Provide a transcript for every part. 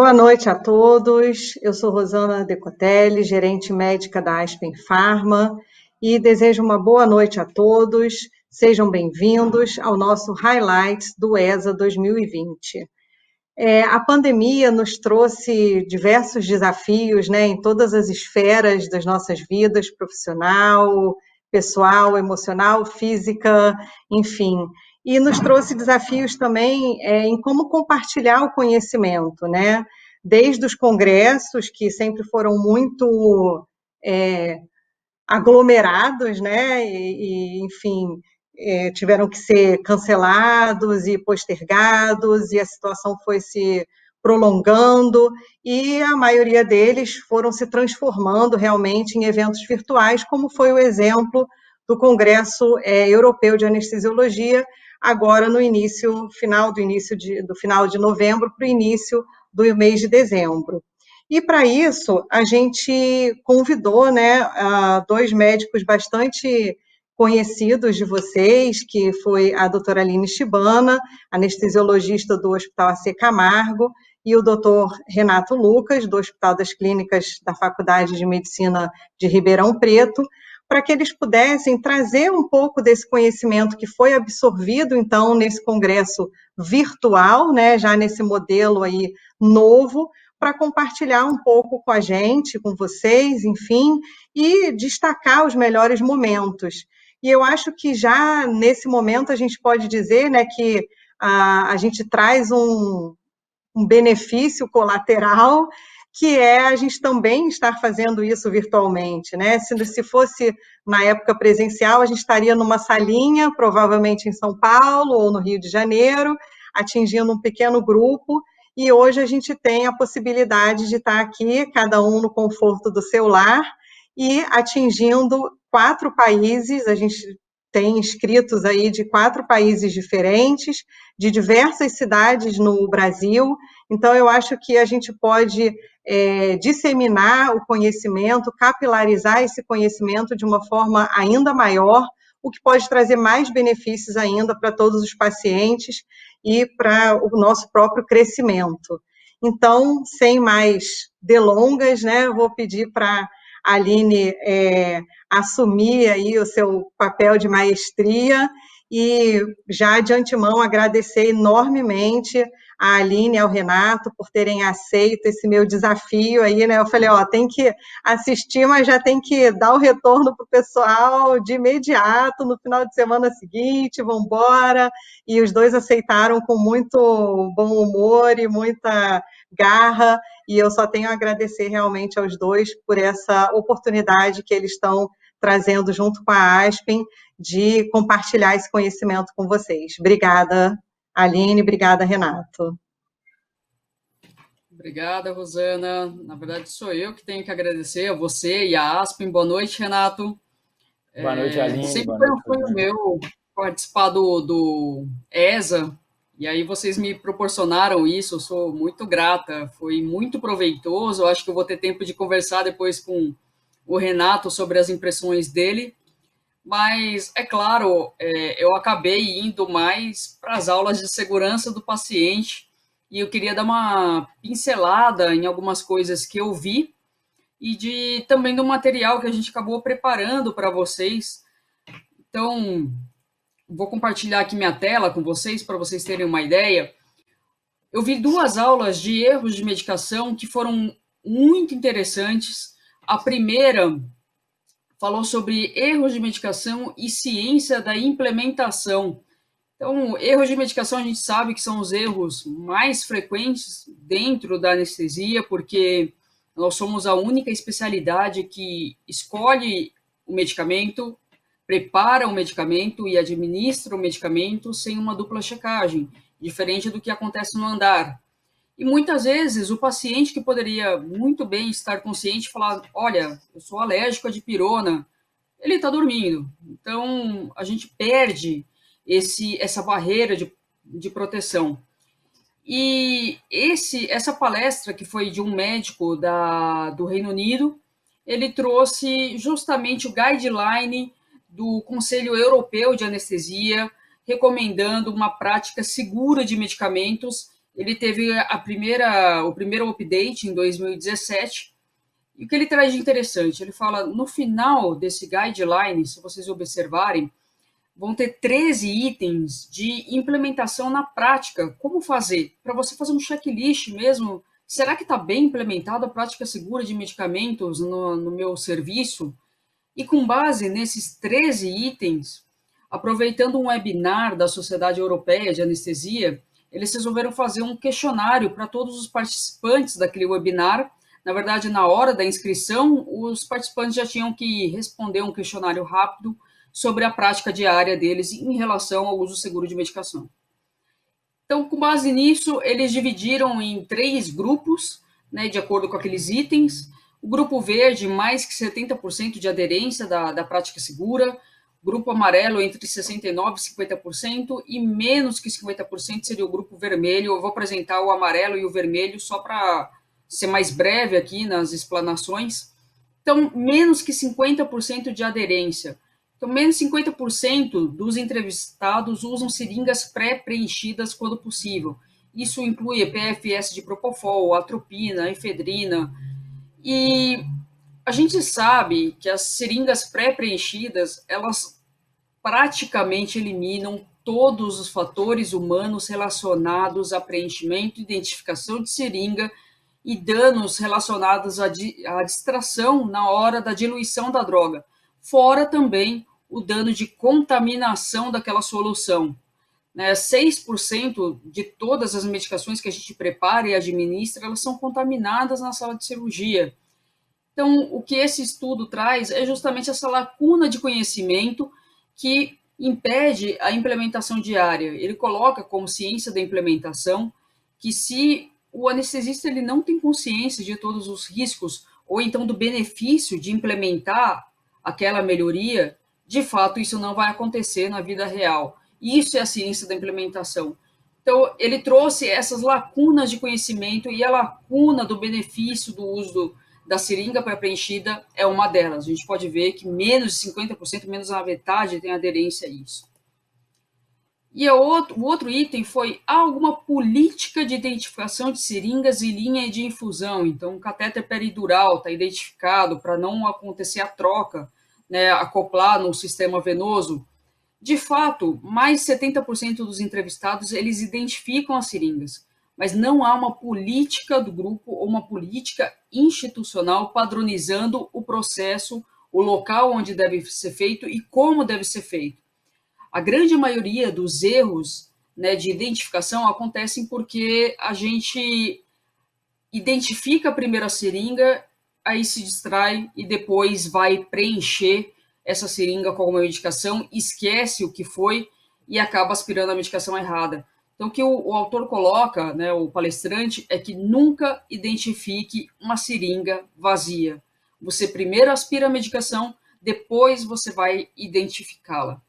Boa noite a todos. Eu sou Rosana Decotelli, gerente médica da Aspen Pharma, e desejo uma boa noite a todos. Sejam bem-vindos ao nosso Highlights do ESA 2020. A pandemia nos trouxe diversos desafios, né, em todas as esferas das nossas vidas, profissional, pessoal, emocional, física, enfim. E nos trouxe desafios também em como compartilhar o conhecimento, né? Desde os congressos, que sempre foram muito aglomerados, né? Enfim, tiveram que ser cancelados e postergados, e a situação foi se prolongando, e a maioria deles foram se transformando realmente em eventos virtuais, como foi o exemplo do Congresso Europeu de Anestesiologia, agora no final de novembro para o início do mês de dezembro. E para isso, a gente convidou, né, dois médicos bastante conhecidos de vocês, que foi a doutora Aline Shibana, anestesiologista do Hospital AC Camargo, e o doutor Renato Lucas, do Hospital das Clínicas da Faculdade de Medicina de Ribeirão Preto, para que eles pudessem trazer um pouco desse conhecimento que foi absorvido, então, nesse congresso virtual, né, já nesse modelo aí novo, para compartilhar um pouco com a gente, com vocês, enfim, e destacar os melhores momentos. E eu acho que já nesse momento a gente pode dizer, né, que a gente traz um benefício colateral, que é a gente também estar fazendo isso virtualmente, né? Se fosse na época presencial, a gente estaria numa salinha, provavelmente em São Paulo ou no Rio de Janeiro, atingindo um pequeno grupo, e hoje a gente tem a possibilidade de estar aqui, cada um no conforto do seu lar, e atingindo 4 países, a gente tem inscritos aí de 4 países diferentes, de diversas cidades no Brasil. Então, eu acho que a gente pode disseminar o conhecimento, capilarizar esse conhecimento de uma forma ainda maior, o que pode trazer mais benefícios ainda para todos os pacientes e para o nosso próprio crescimento. Então, sem mais delongas, né, eu vou pedir para a Aline assumir aí o seu papel de maestria e já de antemão agradecer enormemente a Aline e ao Renato por terem aceito esse meu desafio aí, né? Eu falei, tem que assistir, mas já tem que dar o retorno para o pessoal de imediato, no final de semana seguinte, vamos embora. E os dois aceitaram com muito bom humor e muita garra, e eu só tenho a agradecer realmente aos dois por essa oportunidade que eles estão trazendo junto com a Aspen de compartilhar esse conhecimento com vocês. Obrigada, Aline, obrigada, Renato. Obrigada, Rosana. Na verdade, sou eu que tenho que agradecer a você e a Aspen. Boa noite, Renato. Boa noite, Aline. Sempre Boa noite, foi um sonho meu participar do ESA, e aí vocês me proporcionaram isso, eu sou muito grata, foi muito proveitoso. Eu acho que eu vou ter tempo de conversar depois com o Renato sobre as impressões dele, mas, é claro, eu acabei indo mais para as aulas de segurança do paciente, e eu queria dar uma pincelada em algumas coisas que eu vi, e também do material que a gente acabou preparando para vocês. Então, vou compartilhar aqui minha tela com vocês, para vocês terem uma ideia. Eu vi 2 aulas de erros de medicação que foram muito interessantes. A primeira falou sobre erros de medicação e ciência da implementação. Então, erros de medicação a gente sabe que são os erros mais frequentes dentro da anestesia, porque nós somos a única especialidade que escolhe o medicamento, prepara o medicamento e administra o medicamento sem uma dupla checagem, diferente do que acontece no andar. E muitas vezes o paciente que poderia muito bem estar consciente falar, olha, eu sou alérgico à dipirona, ele está dormindo. Então, a gente perde essa barreira de proteção. E essa palestra, que foi de um médico do Reino Unido, ele trouxe justamente o guideline do Conselho Europeu de Anestesia, recomendando uma prática segura de medicamentos ele teve o primeiro update em 2017, e o que ele traz de interessante? Ele fala, no final desse guideline, se vocês observarem, vão ter 13 itens de implementação na prática. Como fazer? Para você fazer um checklist mesmo. Será que está bem implementada a prática segura de medicamentos no meu serviço? E com base nesses 13 itens, aproveitando um webinar da Sociedade Europeia de Anestesia, eles resolveram fazer um questionário para todos os participantes daquele webinar. Na verdade, na hora da inscrição, os participantes já tinham que responder um questionário rápido sobre a prática diária deles em relação ao uso seguro de medicação. Então, com base nisso, eles dividiram em 3 grupos, né, de acordo com aqueles itens. O grupo verde, mais que 70% de aderência da prática segura. O grupo amarelo, entre 69% e 50%. E menos que 50% seria o grupo vermelho. Eu vou apresentar o amarelo e o vermelho só para ser mais breve aqui nas explanações. Então, menos que 50% de aderência. Então, menos 50% dos entrevistados usam seringas pré-preenchidas quando possível. Isso inclui PFS de propofol, atropina, efedrina. E a gente sabe que as seringas pré-preenchidas, elas praticamente eliminam todos os fatores humanos relacionados a preenchimento, identificação de seringa e danos relacionados à distração na hora da diluição da droga. Fora também o dano de contaminação daquela solução. 6% de todas as medicações que a gente prepara e administra, elas são contaminadas na sala de cirurgia. Então, o que esse estudo traz é justamente essa lacuna de conhecimento que impede a implementação diária. Ele coloca como ciência da implementação que se o anestesista ele não tem consciência de todos os riscos ou então do benefício de implementar aquela melhoria, de fato isso não vai acontecer na vida real. Isso é a ciência da implementação. Então, ele trouxe essas lacunas de conhecimento e a lacuna do benefício do uso da seringa pré-preenchida é uma delas. A gente pode ver que menos de 50%, menos da metade, tem aderência a isso. E o outro item foi, há alguma política de identificação de seringas e linha de infusão? Então, o catéter peridural está identificado para não acontecer a troca, né, acoplar no sistema venoso. De fato, mais de 70% dos entrevistados, eles identificam as seringas, mas não há uma política do grupo ou uma política institucional padronizando o processo, o local onde deve ser feito e como deve ser feito. A grande maioria dos erros, né, de identificação acontecem porque a gente identifica primeiro a seringa, aí se distrai e depois vai preencher essa seringa com alguma medicação, esquece o que foi e acaba aspirando a medicação errada. Então, o que o autor coloca, né, o palestrante, é que nunca identifique uma seringa vazia. Você primeiro aspira a medicação, depois você vai identificá-la.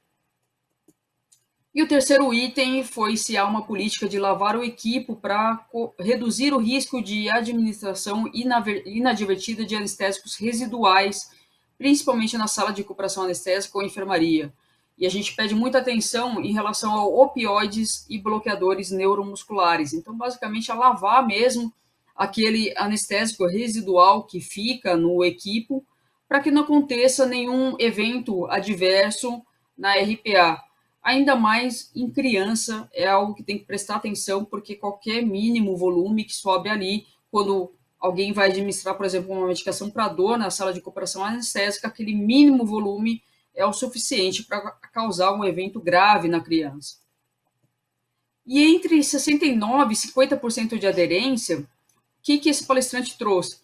E o terceiro item foi se há uma política de lavar o equipo para reduzir o risco de administração inadvertida de anestésicos residuais, principalmente na sala de recuperação anestésica ou enfermaria. E a gente pede muita atenção em relação a opioides e bloqueadores neuromusculares. Então, basicamente, é lavar mesmo aquele anestésico residual que fica no equipo para que não aconteça nenhum evento adverso na RPA. Ainda mais em criança, é algo que tem que prestar atenção, porque qualquer mínimo volume que sobe ali, quando alguém vai administrar, por exemplo, uma medicação para dor na sala de recuperação anestésica, aquele mínimo volume é o suficiente para causar um evento grave na criança. E entre 69% e 50% de aderência, o que esse palestrante trouxe?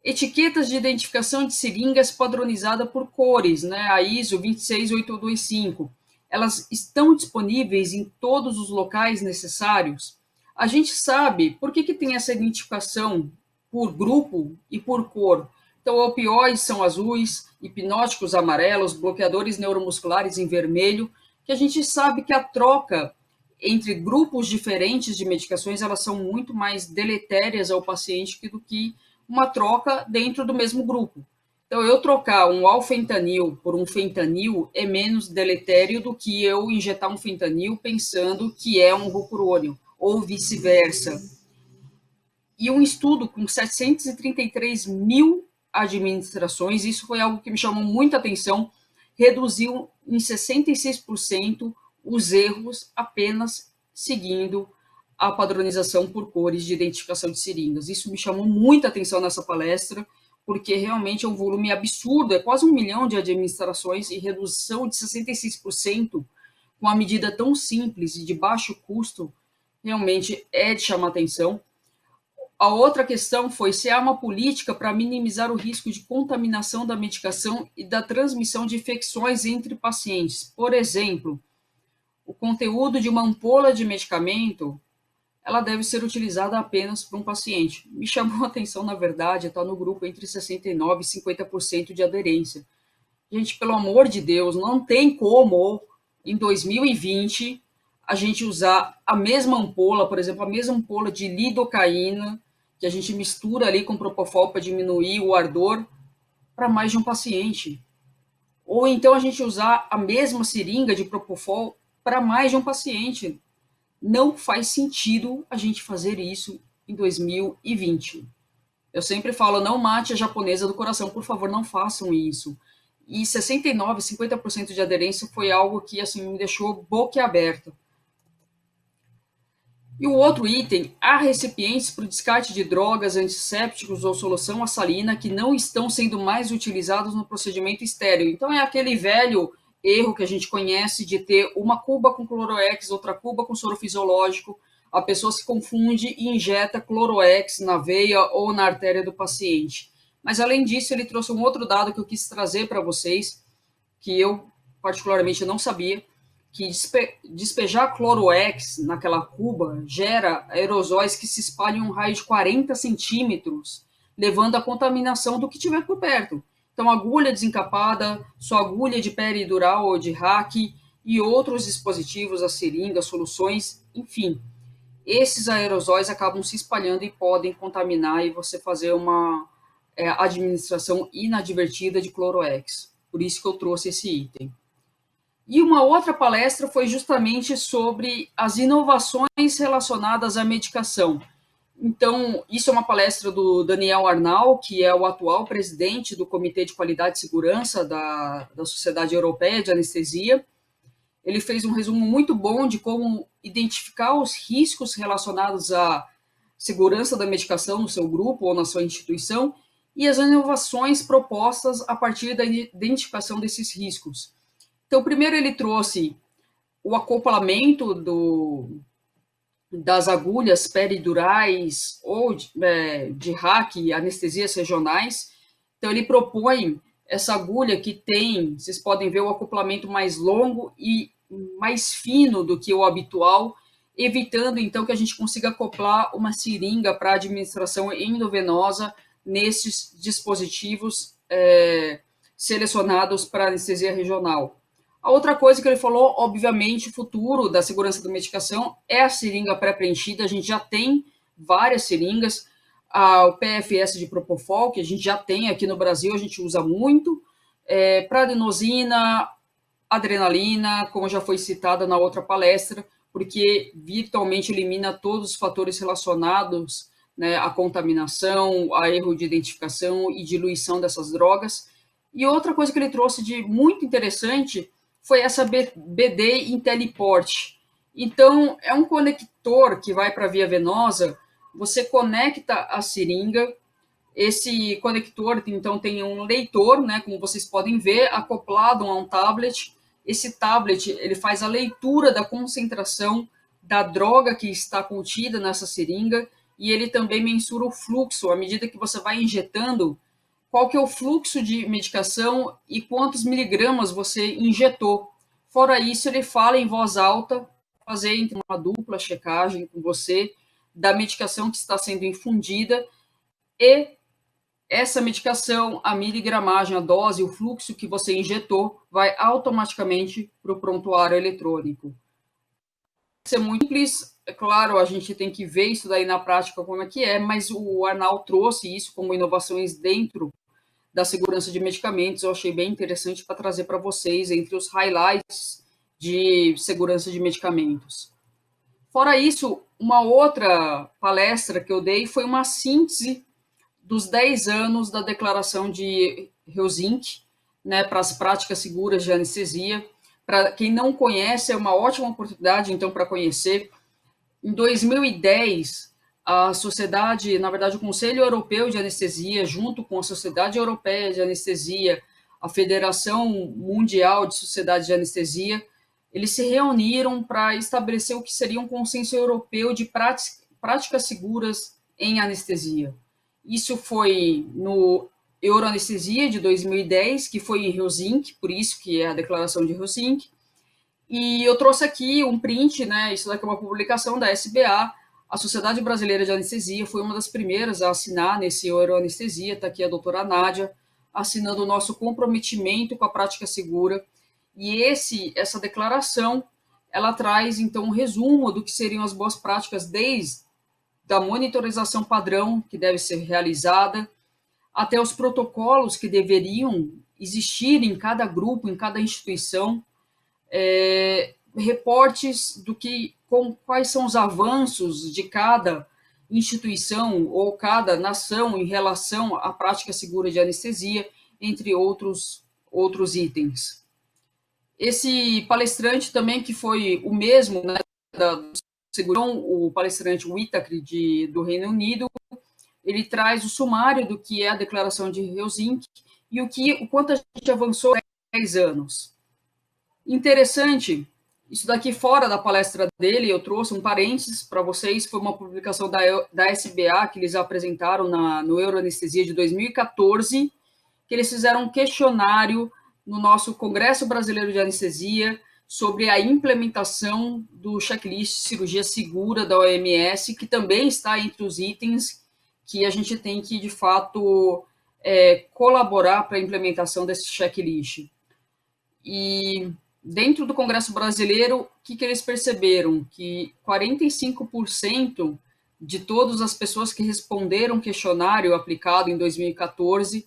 Etiquetas de identificação de seringas padronizada por cores, né? A ISO 26825. Elas estão disponíveis em todos os locais necessários. A gente sabe por que tem essa identificação por grupo e por cor. Então, opioides são azuis, hipnóticos amarelos, bloqueadores neuromusculares em vermelho, que a gente sabe que a troca entre grupos diferentes de medicações, elas são muito mais deletérias ao paciente do que uma troca dentro do mesmo grupo. Então, eu trocar um alfentanil por um fentanil é menos deletério do que eu injetar um fentanil pensando que é um rocurônio, ou vice-versa. E um estudo com 733 mil administrações, isso foi algo que me chamou muita atenção, reduziu em 66% os erros apenas seguindo a padronização por cores de identificação de seringas. Isso me chamou muita atenção nessa palestra, porque realmente é um volume absurdo, é quase 1 milhão de administrações e redução de 66% com uma medida tão simples e de baixo custo, realmente é de chamar atenção. A outra questão foi se há uma política para minimizar o risco de contaminação da medicação e da transmissão de infecções entre pacientes. Por exemplo, o conteúdo de uma ampola de medicamento, ela deve ser utilizada apenas para um paciente. Me chamou a atenção, na verdade, está no grupo entre 69% e 50% de aderência. Gente, pelo amor de Deus, não tem como, em 2020, a gente usar a mesma ampola, por exemplo, a mesma ampola de lidocaína, que a gente mistura ali com propofol para diminuir o ardor, para mais de um paciente. Ou então a gente usar a mesma seringa de propofol para mais de um paciente. Não faz sentido a gente fazer isso em 2020. Eu sempre falo, não mate a japonesa do coração, por favor, não façam isso. E 69%, 50% de aderência foi algo que assim, me deixou boquiaberta. E o outro item, há recipientes para o descarte de drogas, antissépticos ou solução assalina que não estão sendo mais utilizados no procedimento estéril. Então é aquele velho erro que a gente conhece de ter uma cuba com clorox, outra cuba com soro fisiológico, a pessoa se confunde e injeta clorox na veia ou na artéria do paciente. Mas além disso, ele trouxe um outro dado que eu quis trazer para vocês, que eu particularmente não sabia, que despejar clorox naquela cuba gera aerosóis que se espalham em um raio de 40 centímetros, levando à contaminação do que tiver por perto. Então, agulha desencapada, sua agulha de peridural ou de hack e outros dispositivos, as seringas, soluções, enfim. Esses aerosóis acabam se espalhando e podem contaminar e você fazer uma administração inadvertida de clorox. Por isso que eu trouxe esse item. E uma outra palestra foi justamente sobre as inovações relacionadas à medicação. Então, isso é uma palestra do Daniel Arnal, que é o atual presidente do Comitê de Qualidade e Segurança da Sociedade Europeia de Anestesia. Ele fez um resumo muito bom de como identificar os riscos relacionados à segurança da medicação no seu grupo ou na sua instituição e as inovações propostas a partir da identificação desses riscos. Então, primeiro ele trouxe o acoplamento das agulhas peridurais ou de hack, anestesias regionais. Então, ele propõe essa agulha que tem, vocês podem ver o acoplamento mais longo e mais fino do que o habitual, evitando, então, que a gente consiga acoplar uma seringa para administração endovenosa nesses dispositivos selecionados para anestesia regional. A outra coisa que ele falou, obviamente, o futuro da segurança da medicação é a seringa pré-preenchida. A gente já tem várias seringas, o PFS de propofol, que a gente já tem aqui no Brasil, a gente usa muito, pradenosina, adrenalina, como já foi citada na outra palestra, porque virtualmente elimina todos os fatores relacionados, né, à contaminação, a erro de identificação e diluição dessas drogas. E outra coisa que ele trouxe de muito interessante foi essa BD IntelliPort. Então, é um conector que vai para a via venosa, você conecta a seringa, esse conector, então, tem um leitor, né, como vocês podem ver, acoplado a um tablet. Esse tablet, ele faz a leitura da concentração da droga que está contida nessa seringa, e ele também mensura o fluxo, à medida que você vai injetando, qual que é o fluxo de medicação e quantos miligramas você injetou. Fora isso, ele fala em voz alta, fazer uma dupla checagem com você da medicação que está sendo infundida e essa medicação, a miligramagem, a dose, o fluxo que você injetou, vai automaticamente para o prontuário eletrônico. Isso é muito simples, é claro, a gente tem que ver isso daí na prática como é que é, mas o Arnal trouxe isso como inovações dentro da segurança de medicamentos, eu achei bem interessante para trazer para vocês entre os highlights de segurança de medicamentos. Fora isso, uma outra palestra que eu dei foi uma síntese dos 10 anos da Declaração de Helsinki, né, para as práticas seguras de anestesia. Para quem não conhece, é uma ótima oportunidade, então, para conhecer. Em 2010, a sociedade, na verdade, o Conselho Europeu de Anestesia, junto com a Sociedade Europeia de Anestesia, a Federação Mundial de Sociedades de Anestesia, eles se reuniram para estabelecer o que seria um consenso europeu de práticas seguras em anestesia. Isso foi no Euroanestesia de 2010, que foi em Helsinki, por isso que é a Declaração de Helsinki. E eu trouxe aqui um print, né? Isso daqui é uma publicação da SBA. A Sociedade Brasileira de Anestesia foi uma das primeiras a assinar nesse Euroanestesia. Está aqui a doutora Nádia, assinando o nosso comprometimento com a prática segura. E essa declaração, ela traz, então, um resumo do que seriam as boas práticas desde a monitorização padrão que deve ser realizada, até os protocolos que deveriam existir em cada grupo, em cada instituição, reportes quais são os avanços de cada instituição ou cada nação em relação à prática segura de anestesia, entre outros itens. Esse palestrante também, que foi o mesmo, né, o palestrante Whittaker do Reino Unido, ele traz o sumário do que é a Declaração de Helsinki e o quanto a gente avançou em 10 anos. Interessante, isso daqui fora da palestra dele, eu trouxe um parênteses para vocês, foi uma publicação da SBA que eles apresentaram no Euroanestesia de 2014, que eles fizeram um questionário no nosso Congresso Brasileiro de Anestesia sobre a implementação do checklist de cirurgia segura da OMS, que também está entre os itens que a gente tem que, de fato, colaborar para a implementação desse checklist. E dentro do Congresso Brasileiro, o que eles perceberam? Que 45% de todas as pessoas que responderam o questionário aplicado em 2014,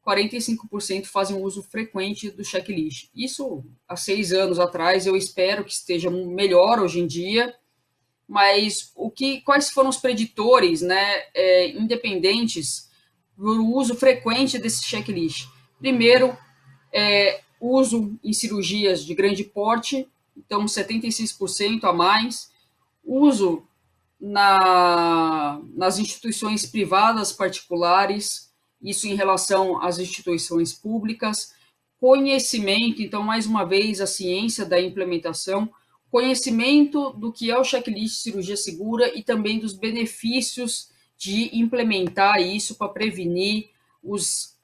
45% fazem uso frequente do checklist. Isso, há 6 anos atrás, eu espero que esteja melhor hoje em dia, mas quais foram os preditores, né, independentes do uso frequente desse checklist? Primeiro, uso em cirurgias de grande porte, então 76% a mais, uso nas instituições privadas particulares, isso em relação às instituições públicas, conhecimento, então, mais uma vez, a ciência da implementação, conhecimento do que é o checklist de cirurgia segura e também dos benefícios de implementar isso para prevenir os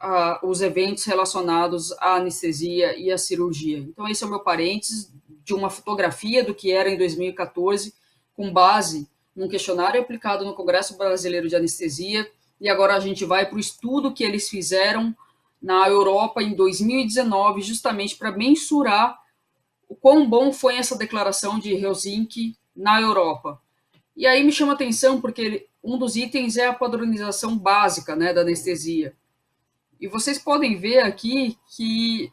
eventos relacionados à anestesia e à cirurgia. Então, esse é o meu parênteses de uma fotografia do que era em 2014, com base num questionário aplicado no Congresso Brasileiro de Anestesia, e agora a gente vai para o estudo que eles fizeram na Europa em 2019, justamente para mensurar o quão bom foi essa declaração de Helsinki na Europa. E aí me chama a atenção porque um dos itens é a padronização básica, né, da anestesia. E vocês podem ver aqui que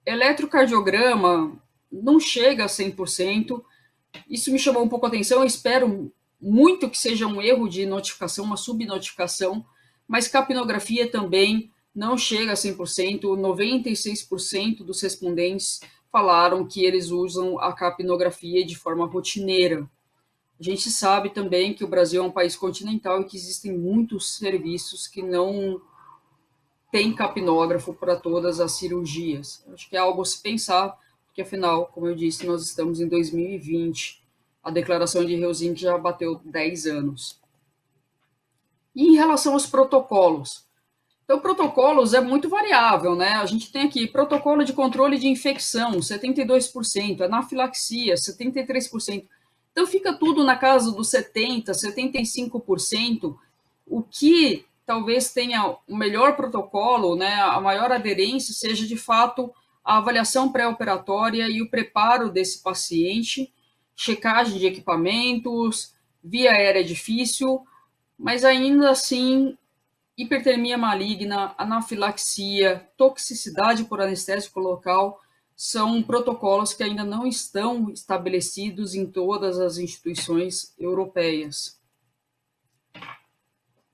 eletrocardiograma não chega a 100%. Isso me chamou um pouco a atenção. Eu espero muito que seja um erro de notificação, uma subnotificação, mas capnografia também não chega a 100%. 96% dos respondentes falaram que eles usam a capnografia de forma rotineira. A gente sabe também que o Brasil é um país continental e que existem muitos serviços que não têm capnógrafo para todas as cirurgias. Acho que é algo a se pensar, porque afinal, como eu disse, nós estamos em 2020. A declaração de Helsinki já bateu 10 anos. E em relação aos protocolos? Então, protocolos é muito variável, né? A gente tem aqui protocolo de controle de infecção, 72%, anafilaxia, 73%. Então, fica tudo na casa dos 70%, 75%, o que talvez tenha o melhor protocolo, né? A maior aderência seja, de fato, a avaliação pré-operatória e o preparo desse paciente, checagem de equipamentos, via aérea difícil, mas ainda assim, hipertermia maligna, anafilaxia, toxicidade por anestésico local são protocolos que ainda não estão estabelecidos em todas as instituições europeias.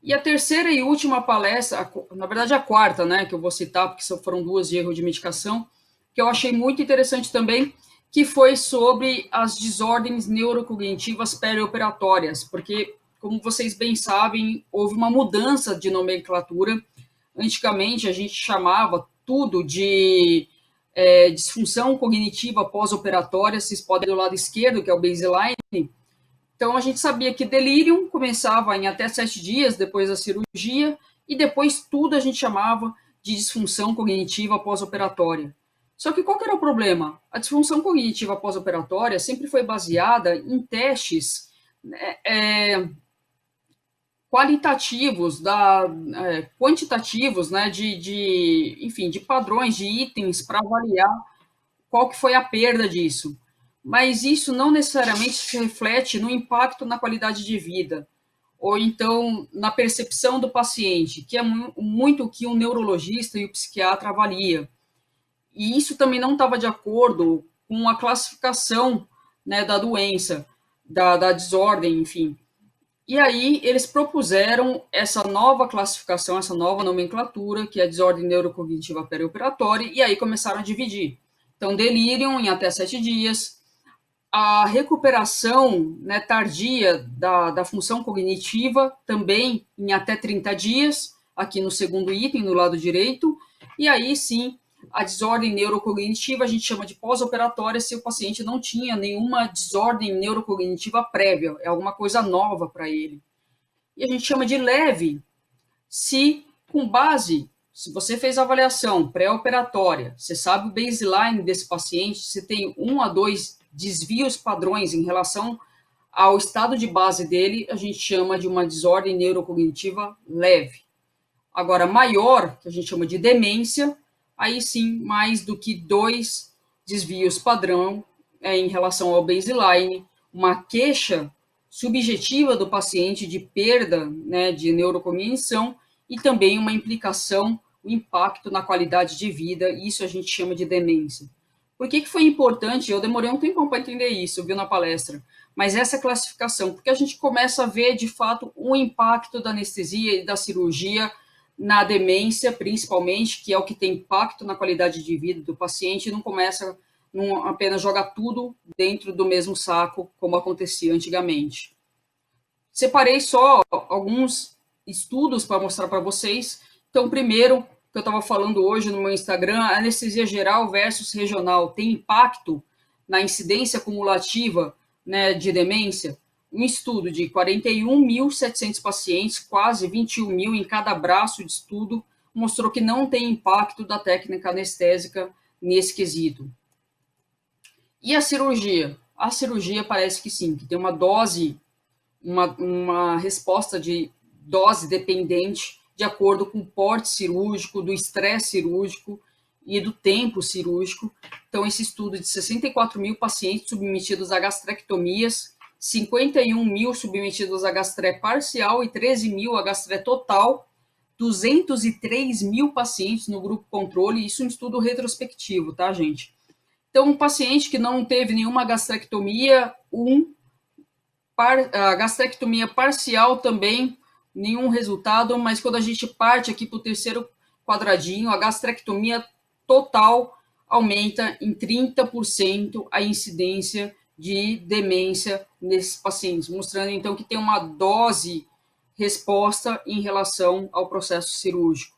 E a terceira e última palestra, na verdade a quarta, né, que eu vou citar, porque foram duas de erro de medicação, que eu achei muito interessante também, que foi sobre as desordens neurocognitivas perioperatórias, porque, como vocês bem sabem, houve uma mudança de nomenclatura. Antigamente, a gente chamava tudo de disfunção cognitiva pós-operatória, vocês podem ver do lado esquerdo, que é o baseline. Então, a gente sabia que delírio começava em até 7 dias depois da cirurgia, e depois tudo a gente chamava de disfunção cognitiva pós-operatória. Só que qual que era o problema? A disfunção cognitiva pós-operatória sempre foi baseada em testes qualitativos, quantitativos, né, enfim, de padrões, de itens para avaliar qual que foi a perda disso. Mas isso não necessariamente se reflete no impacto na qualidade de vida, ou então na percepção do paciente, que é muito o que um neurologista e o psiquiatra avalia. E isso também não estava de acordo com a classificação, né, da doença, da desordem, enfim. E aí eles propuseram essa nova classificação, essa nova nomenclatura, que é a desordem neurocognitiva perioperatória, e aí começaram a dividir. Então, delírio em até 7 dias, a recuperação, né, tardia da função cognitiva também em até 30 dias, aqui no segundo item, no lado direito, e aí sim, a desordem neurocognitiva a gente chama de pós-operatória se o paciente não tinha nenhuma desordem neurocognitiva prévia, é alguma coisa nova para ele. E a gente chama de leve se, com base, se você fez a avaliação pré-operatória, você sabe o baseline desse paciente, você tem 1 a 2 desvios padrões em relação ao estado de base dele, a gente chama de uma desordem neurocognitiva leve. Agora, maior, que a gente chama de demência, aí sim, mais do que 2 desvios padrão em relação ao baseline, uma queixa subjetiva do paciente de perda, né, de neurocognição e também uma implicação, um impacto na qualidade de vida, isso a gente chama de demência. Por que foi importante? Eu demorei um tempão para entender isso, viu, na palestra, mas essa classificação, porque a gente começa a ver, de fato, o impacto da anestesia e da cirurgia na demência, principalmente, que é o que tem impacto na qualidade de vida do paciente, não começa não apenas jogar tudo dentro do mesmo saco, como acontecia antigamente. Separei só alguns estudos para mostrar para vocês. Então, primeiro, que eu estava falando hoje no meu Instagram, anestesia geral versus regional tem impacto na incidência cumulativa, né, de demência? Um estudo de 41.700 pacientes, quase 21 mil em cada braço de estudo, mostrou que não tem impacto da técnica anestésica nesse quesito. E a cirurgia? A cirurgia parece que sim, que tem uma dose, uma resposta de dose dependente de acordo com o porte cirúrgico, do estresse cirúrgico e do tempo cirúrgico. Então, esse estudo de 64 mil pacientes submetidos a gastrectomias, 51 mil submetidos a gastré parcial e 13 mil a gastré total, 203 mil pacientes no grupo controle, isso é um estudo retrospectivo, tá, gente? Então, um paciente que não teve nenhuma gastrectomia, a gastrectomia parcial também, nenhum resultado, mas quando a gente parte aqui para o terceiro quadradinho, a gastrectomia total aumenta em 30% a incidência de demência nesses pacientes, mostrando então que tem uma dose resposta em relação ao processo cirúrgico.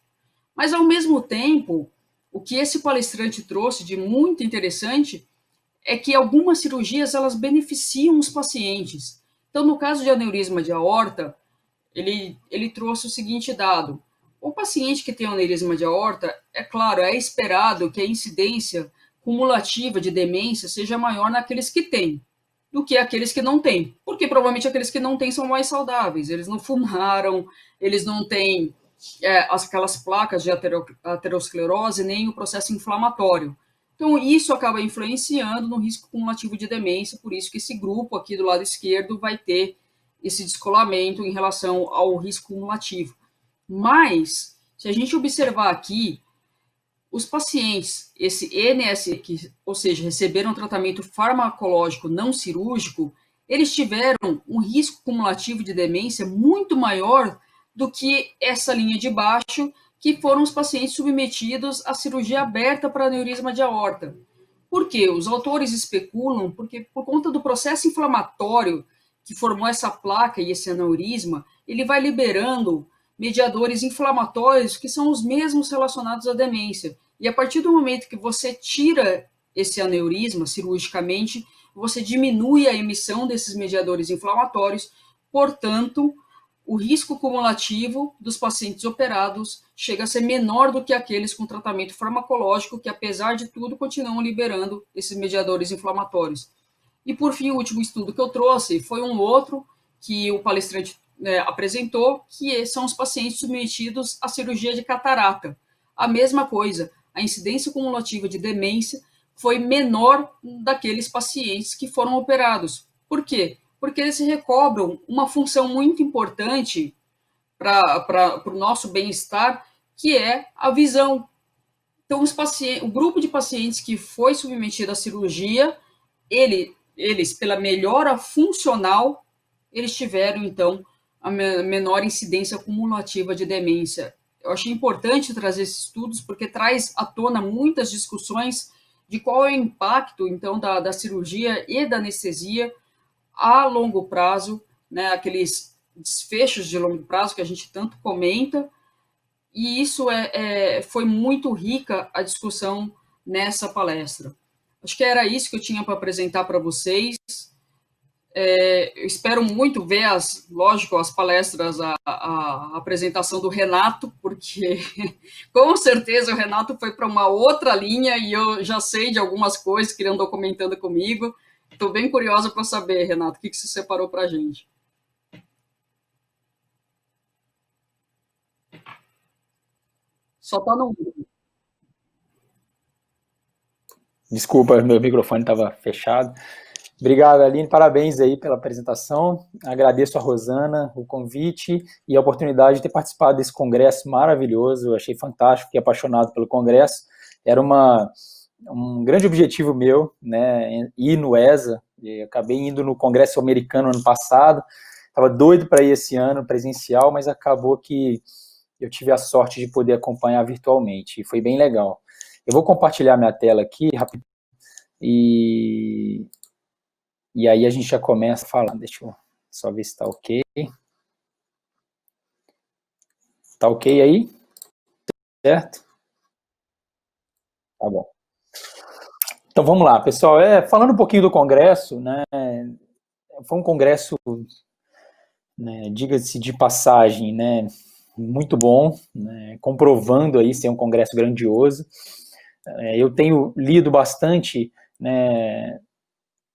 Mas, ao mesmo tempo, o que esse palestrante trouxe de muito interessante é que algumas cirurgias elas beneficiam os pacientes. Então, no caso de aneurisma de aorta, ele trouxe o seguinte dado. O paciente que tem aneurisma de aorta, é claro, é esperado que a incidência cumulativa de demência seja maior naqueles que têm do que aqueles que não têm. Porque provavelmente aqueles que não têm são mais saudáveis. Eles não fumaram, eles não têm aquelas placas de aterosclerose, nem o processo inflamatório. Então, isso acaba influenciando no risco cumulativo de demência, por isso que esse grupo aqui do lado esquerdo vai ter esse descolamento em relação ao risco cumulativo. Mas, se a gente observar aqui, os pacientes, esse NSQ, ou seja, receberam tratamento farmacológico não cirúrgico, eles tiveram um risco cumulativo de demência muito maior do que essa linha de baixo, que foram os pacientes submetidos à cirurgia aberta para aneurisma de aorta. Por quê? Os autores especulam porque, por conta do processo inflamatório que formou essa placa e esse aneurisma, ele vai liberando mediadores inflamatórios que são os mesmos relacionados à demência. E a partir do momento que você tira esse aneurisma cirurgicamente, você diminui a emissão desses mediadores inflamatórios, portanto, o risco cumulativo dos pacientes operados chega a ser menor do que aqueles com tratamento farmacológico, que, apesar de tudo, continuam liberando esses mediadores inflamatórios. E, por fim, o último estudo que eu trouxe foi um outro que o palestrante apresentou, que são os pacientes submetidos à cirurgia de catarata. A mesma coisa, a incidência cumulativa de demência foi menor daqueles pacientes que foram operados. Por quê? Porque eles recobram uma função muito importante para o nosso bem-estar, que é a visão. Então, o grupo de pacientes que foi submetido à cirurgia, eles, pela melhora funcional, eles tiveram, então, a menor incidência cumulativa de demência. Eu achei importante trazer esses estudos, porque traz à tona muitas discussões de qual é o impacto, então, da cirurgia e da anestesia a longo prazo, né, aqueles desfechos de longo prazo que a gente tanto comenta, e isso foi muito rica a discussão nessa palestra. Acho que era isso que eu tinha para apresentar para vocês. Eu espero muito ver, lógico, as palestras, a apresentação do Renato, porque com certeza o Renato foi para uma outra linha e eu já sei de algumas coisas que ele andou comentando comigo. Estou bem curiosa para saber, Renato, o que você separou para a gente. Só está no... Desculpa, meu microfone estava fechado. Obrigado, Aline, parabéns aí pela apresentação. Agradeço a Rosana o convite e a oportunidade de ter participado desse congresso maravilhoso. Eu achei fantástico, fiquei apaixonado pelo congresso. Era um grande objetivo meu, né, ir no ESA. Eu acabei indo no congresso americano ano passado. Estava doido para ir esse ano presencial, mas acabou que eu tive a sorte de poder acompanhar virtualmente. E foi bem legal. Eu vou compartilhar minha tela aqui rapidinho e aí a gente já começa a falar. Deixa eu só ver se está ok. Está ok aí? Certo? Tá bom. Então vamos lá, pessoal. Falando um pouquinho do congresso, né? Foi um congresso, né, diga-se de passagem, né, muito bom, né, comprovando aí ser um congresso grandioso. Eu tenho lido bastante, né,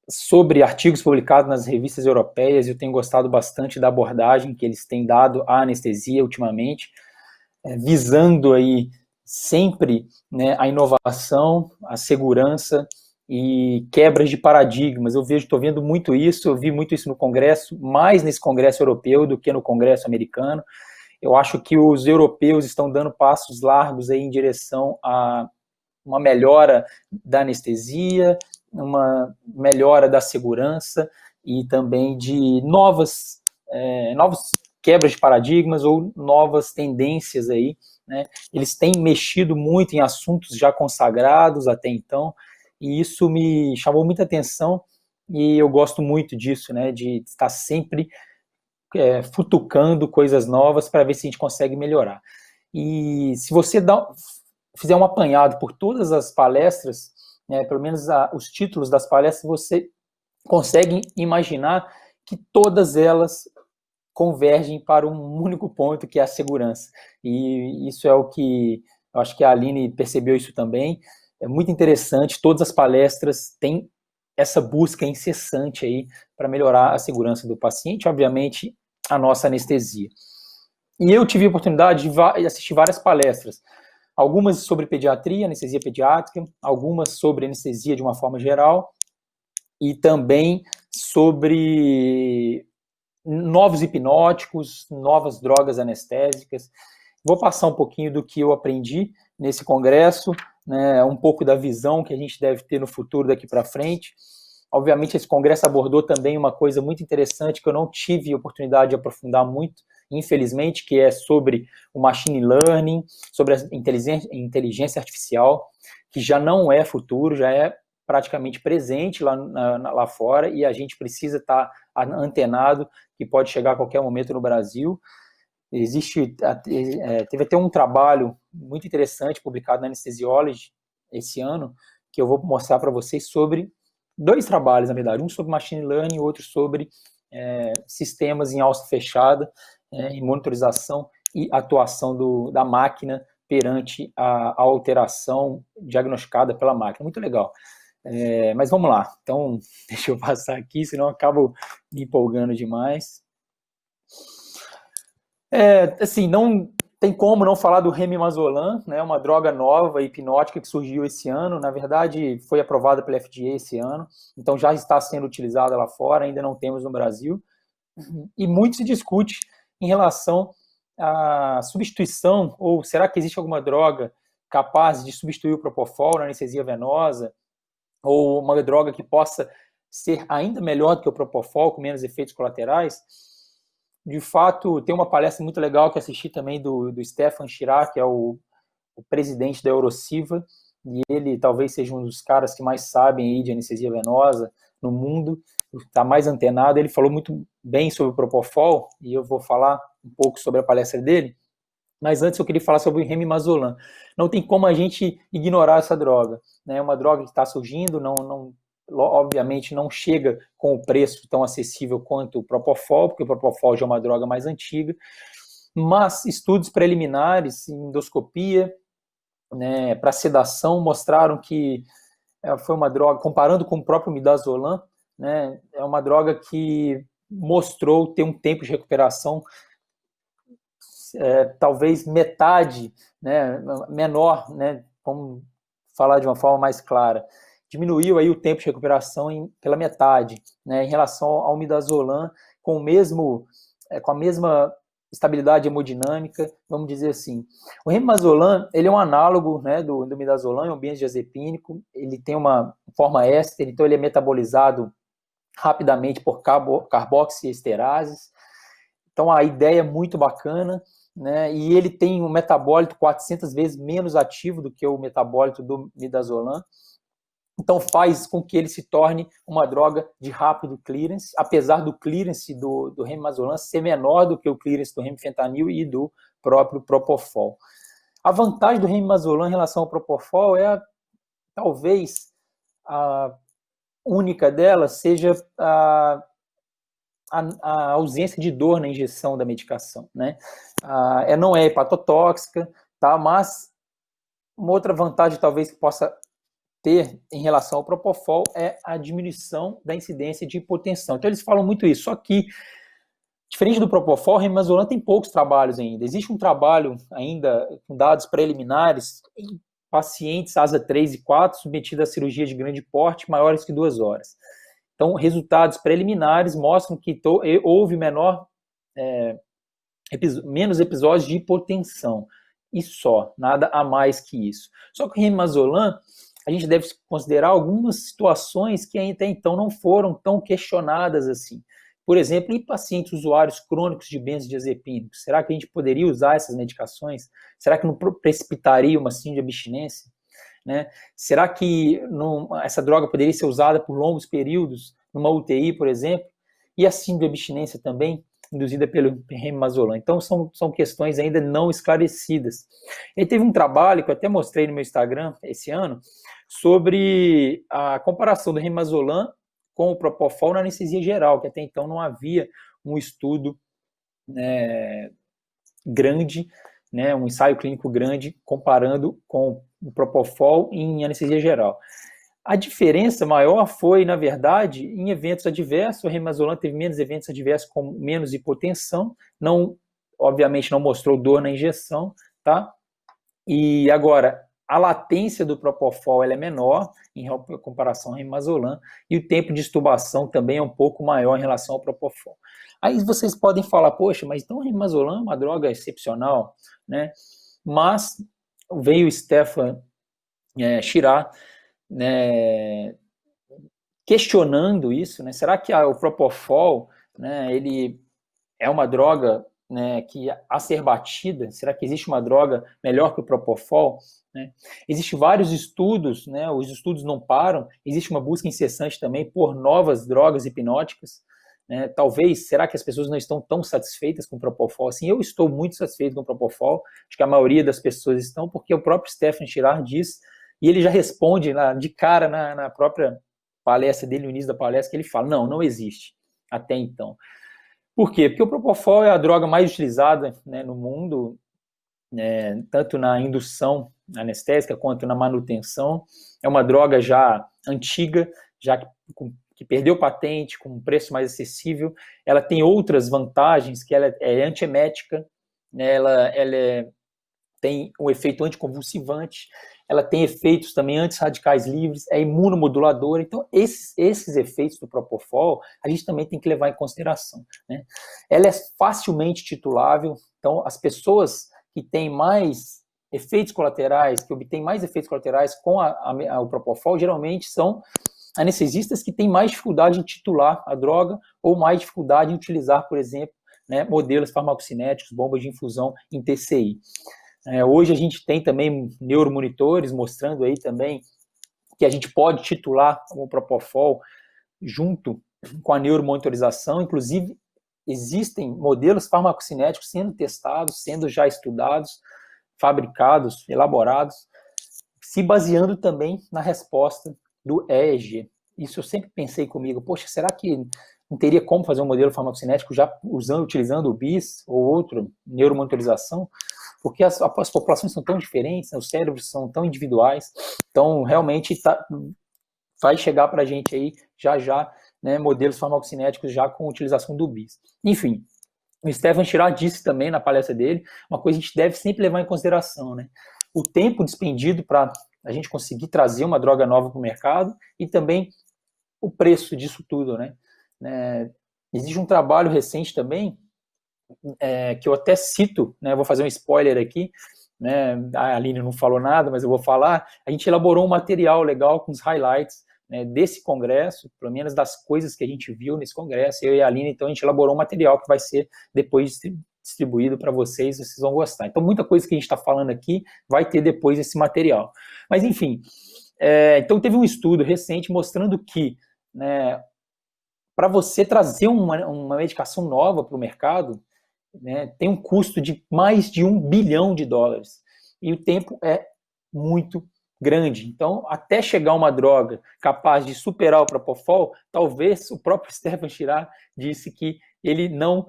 sobre artigos publicados nas revistas europeias, eu tenho gostado bastante da abordagem que eles têm dado à anestesia ultimamente, visando aí sempre, né, a inovação, a segurança e quebras de paradigmas. Estou vendo muito isso, eu vi muito isso no congresso, mais nesse congresso europeu do que no congresso americano. Eu acho que os europeus estão dando passos largos aí em direção a uma melhora da anestesia, uma melhora da segurança e também de novas quebras de paradigmas ou novas tendências aí, né? Eles têm mexido muito em assuntos já consagrados até então, e isso me chamou muita atenção e eu gosto muito disso, né? De estar sempre futucando coisas novas para ver se a gente consegue melhorar. E se você fizer um apanhado por todas as palestras, né, pelo menos os títulos das palestras, você consegue imaginar que todas elas convergem para um único ponto, que é a segurança. E isso é o que eu acho que a Aline percebeu isso também. É muito interessante, todas as palestras têm essa busca incessante aí para melhorar a segurança do paciente, obviamente a nossa anestesia. E eu tive a oportunidade de assistir várias palestras, algumas sobre pediatria, anestesia pediátrica, algumas sobre anestesia de uma forma geral, e também sobre novos hipnóticos, novas drogas anestésicas. Vou passar um pouquinho do que eu aprendi, nesse congresso, né, um pouco da visão que a gente deve ter no futuro daqui para frente. Obviamente, esse congresso abordou também uma coisa muito interessante que eu não tive oportunidade de aprofundar muito, infelizmente, que é sobre o machine learning, sobre a inteligência artificial, que já não é futuro, já é praticamente presente lá fora, e a gente precisa estar antenado, que pode chegar a qualquer momento no Brasil. Teve até um trabalho muito interessante publicado na Anesthesiology esse ano, que eu vou mostrar para vocês sobre 2 trabalhos, na verdade, um sobre machine learning e outro sobre sistemas em alça fechada, em monitorização e atuação da máquina perante a alteração diagnosticada pela máquina. Muito legal. Mas vamos lá. Então, deixa eu passar aqui, senão eu acabo me empolgando demais. Assim, não tem como não falar do Remimazolam, né, uma droga nova, hipnótica, que surgiu esse ano. Na verdade, foi aprovada pela FDA esse ano, então já está sendo utilizada lá fora, ainda não temos no Brasil. E muito se discute em relação à substituição, ou será que existe alguma droga capaz de substituir o Propofol na anestesia venosa, ou uma droga que possa ser ainda melhor do que o Propofol, com menos efeitos colaterais. De fato, tem uma palestra muito legal que assisti também do Stefan Chirac, que é o presidente da Eurociva, e ele talvez seja um dos caras que mais sabem aí de anestesia venosa no mundo, está mais antenado. Ele falou muito bem sobre o Propofol, e eu vou falar um pouco sobre a palestra dele, mas antes eu queria falar sobre o Remimazolam. Não tem como a gente ignorar essa droga, né? É uma droga que está surgindo, obviamente não chega com o preço tão acessível quanto o Propofol, porque o Propofol já é uma droga mais antiga, mas estudos preliminares em endoscopia, né, para sedação, mostraram que foi uma droga, comparando com o próprio midazolam, né, é uma droga que mostrou ter um tempo de recuperação talvez metade, né, menor, né, vamos falar de uma forma mais clara, diminuiu aí o tempo de recuperação pela metade, né, em relação ao midazolam, com a mesma estabilidade hemodinâmica, vamos dizer assim. O Remimazolam, ele é um análogo, né, do midazolam, é um benzodiazepínico, ele tem uma forma éster, então ele é metabolizado rapidamente por carboxiesterases. Então a ideia é muito bacana, né, e ele tem um metabólito 400 vezes menos ativo do que o metabólito do midazolam. Então faz com que ele se torne uma droga de rápido clearance, apesar do clearance do Remimazolam ser menor do que o clearance do remifentanil e do próprio Propofol. A vantagem do Remimazolam em relação ao Propofol talvez a única dela seja a ausência de dor na injeção da medicação, né? Não é hepatotóxica, tá? Mas uma outra vantagem talvez que possa ter em relação ao Propofol é a diminuição da incidência de hipotensão. Então eles falam muito isso, só que diferente do Propofol, o Remimazolam tem poucos trabalhos ainda. Existe um trabalho ainda com dados preliminares em pacientes ASA 3 e 4 submetidos a cirurgia de grande porte maiores que 2 horas. Então, resultados preliminares mostram que houve menos episódios de hipotensão. E só, nada a mais que isso. Só que o Remimazolam, a gente deve considerar algumas situações que até então não foram tão questionadas assim. Por exemplo, em pacientes usuários crônicos de benzodiazepínicos, será que a gente poderia usar essas medicações? Será que não precipitaria uma síndrome de abstinência? Né? Será que essa droga poderia ser usada por longos períodos, numa UTI, por exemplo? E a síndrome de abstinência também, induzida pelo Remimazolam? Então, são questões ainda não esclarecidas. E teve um trabalho que eu até mostrei no meu Instagram esse ano, sobre a comparação do Remimazolam com o Propofol na anestesia geral, que até então não havia um estudo grande, né, um ensaio clínico grande, comparando com o Propofol em anestesia geral. A diferença maior foi, na verdade, em eventos adversos. O Remimazolam teve menos eventos adversos, com menos hipotensão, obviamente não mostrou dor na injeção, tá? E agora, a latência do Propofol ela é menor em comparação ao Remimazolam, e o tempo de extubação também é um pouco maior em relação ao Propofol. Aí vocês podem falar, poxa, mas então o Remimazolam é uma droga excepcional, né? Mas veio o Stefan Girard, né, questionando isso, né? Será que o Propofol, né, ele é uma droga, né, que a ser batida? Será que existe uma droga melhor que o Propofol? Né? Existem vários estudos, né, os estudos não param, existe uma busca incessante também por novas drogas hipnóticas. Né? Talvez, será que as pessoas não estão tão satisfeitas com o Propofol assim? Eu estou muito satisfeito com o Propofol, acho que a maioria das pessoas estão, porque o próprio Stefan Girard diz, e ele já responde de cara na própria palestra dele, no início da palestra, que ele fala, não existe, até então. Por quê? Porque o Propofol é a droga mais utilizada, né, no mundo, tanto na indução anestésica quanto na manutenção. É uma droga já antiga, já que perdeu patente, com um preço mais acessível. Ela tem outras vantagens, que ela é antiemética, né, ela tem um efeito anticonvulsivante, ela tem efeitos também antirradicais livres, é imunomoduladora. Então, esses efeitos do Propofol, a gente também tem que levar em consideração. Né? Ela é facilmente titulável, então as pessoas que têm mais efeitos colaterais, que obtêm mais efeitos colaterais com o Propofol, geralmente são anestesistas que têm mais dificuldade em titular a droga ou mais dificuldade em utilizar, por exemplo, né, modelos farmacocinéticos, bombas de infusão em TCI. Hoje a gente tem também neuromonitores mostrando aí também que a gente pode titular o Propofol junto com a neuromonitorização. Inclusive, existem modelos farmacocinéticos sendo testados, sendo já estudados, fabricados, elaborados, se baseando também na resposta do EEG. Isso eu sempre pensei comigo, poxa, será que não teria como fazer um modelo farmacocinético já utilizando o BIS ou outro neuromonitorização? Porque as populações são tão diferentes, né, os cérebros são tão individuais, então realmente vai chegar para a gente aí já, né, modelos farmacocinéticos já com utilização do BIS. Enfim, o Stefan Girard disse também na palestra dele, uma coisa que a gente deve sempre levar em consideração, né? O tempo despendido para a gente conseguir trazer uma droga nova para o mercado e também o preço disso tudo, né? Existe um trabalho recente também, que eu até cito, né? Vou fazer um spoiler aqui, né? A Aline não falou nada, mas eu vou falar. A gente elaborou um material legal com os highlights, né, desse congresso, pelo menos das coisas que a gente viu nesse congresso. Eu e a Aline, então, a gente elaborou um material que vai ser depois distribuído para vocês, vocês vão gostar. Então, muita coisa que a gente está falando aqui vai ter depois esse material. Mas, enfim, então teve um estudo recente mostrando que, né, para você trazer uma medicação nova para o mercado, né, tem um custo de mais de $1 bilhão, e o tempo é muito grande. Então, até chegar uma droga capaz de superar o Propofol, talvez o próprio Stefan Girard disse que ele não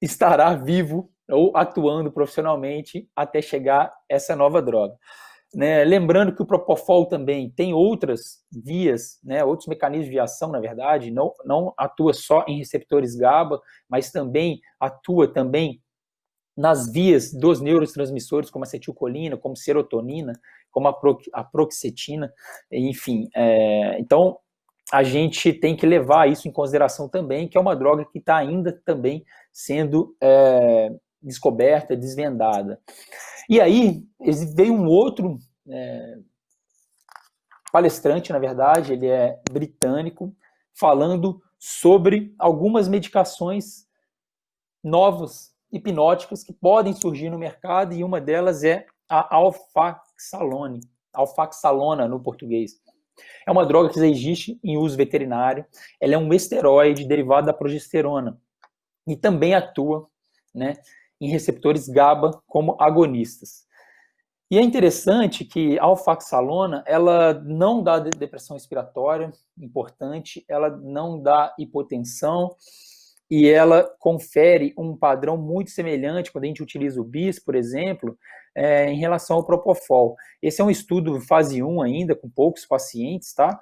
estará vivo ou atuando profissionalmente até chegar essa nova droga. Né? Lembrando que o Propofol também tem outras vias, né, outros mecanismos de ação, na verdade, não atua só em receptores GABA, mas também atua também nas vias dos neurotransmissores, como acetilcolina, como serotonina, como a paroxetina, enfim. Então, a gente tem que levar isso em consideração também, que é uma droga que está ainda também sendo descoberta, desvendada. E aí, veio um outro palestrante, na verdade, ele é britânico, falando sobre algumas medicações novas, hipnóticas, que podem surgir no mercado, e uma delas é a alfaxalona no português. É uma droga que já existe em uso veterinário, ela é um esteroide derivado da progesterona, e também atua, né, em receptores GABA como agonistas. E é interessante que a alfaxalona, ela não dá depressão respiratória, importante, ela não dá hipotensão, e ela confere um padrão muito semelhante quando a gente utiliza o BIS, por exemplo, em relação ao Propofol. Esse é um estudo fase 1 ainda, com poucos pacientes, tá?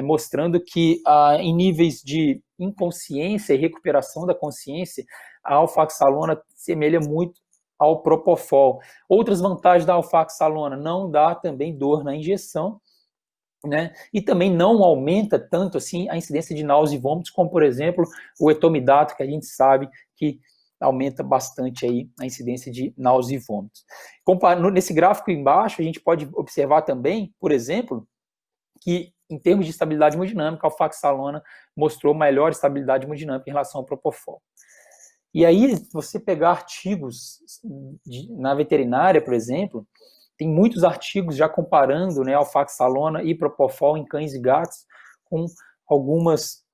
Mostrando que em níveis de inconsciência e recuperação da consciência, a alfaxalona semelha muito ao Propofol. Outras vantagens da alfaxalona: não dá também dor na injeção, né? E também não aumenta tanto assim a incidência de náuseas e vômitos, como, por exemplo, o etomidato, que a gente sabe que aumenta bastante aí a incidência de náusea e vômitos. Nesse gráfico embaixo, a gente pode observar também, por exemplo, que em termos de estabilidade hemodinâmica, a alfaxalona mostrou maior estabilidade hemodinâmica em relação ao propofol. E aí, se você pegar artigos na veterinária, por exemplo, tem muitos artigos já comparando, né, alfaxalona e propofol em cães e gatos com algumas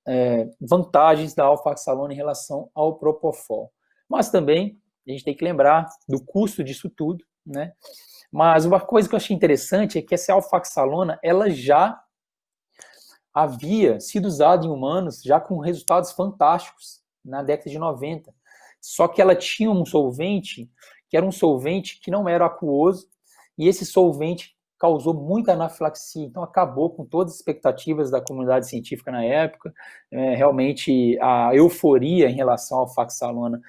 vantagens da alfaxalona em relação ao propofol. Mas também a gente tem que lembrar do custo disso tudo, né? Mas uma coisa que eu achei interessante é que essa alfaxalona, ela já havia sido usada em humanos já com resultados fantásticos na década de 90. Só que ela tinha um solvente que era um solvente que não era aquoso, e esse solvente causou muita anafilaxia, então acabou com todas as expectativas da comunidade científica na época. Realmente a euforia em relação ao alfaxalona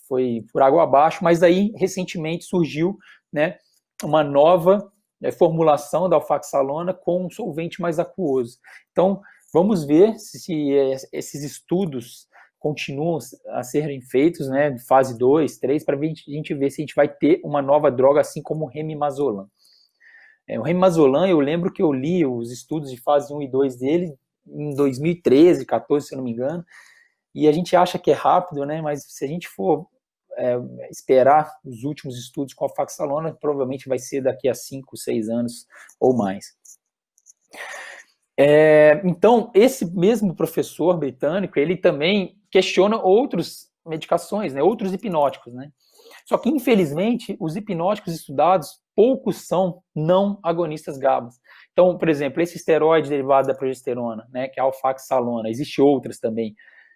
foi por água abaixo, mas aí recentemente surgiu, né, uma nova formulação da alfaxalona com um solvente mais aquoso. Então vamos ver se esses estudos continuam a serem feitos, né, fase 2, 3, para a gente ver se a gente vai ter uma nova droga, assim como o remimazolam. O remimazolam, eu lembro que eu li os estudos de fase 1 e 2 dele em 2013, 14, se eu não me engano, e a gente acha que é rápido, né, mas se a gente for esperar os últimos estudos com a alfaxalona, provavelmente vai ser daqui a 5, 6 anos ou mais. Então, esse mesmo professor britânico, ele também questiona outras medicações, né, outros hipnóticos, né? Só que, infelizmente, os hipnóticos estudados, poucos são não agonistas GABA. Então, por exemplo, esse esteroide derivado da progesterona, né, que é a alfaxalona, existem outras também,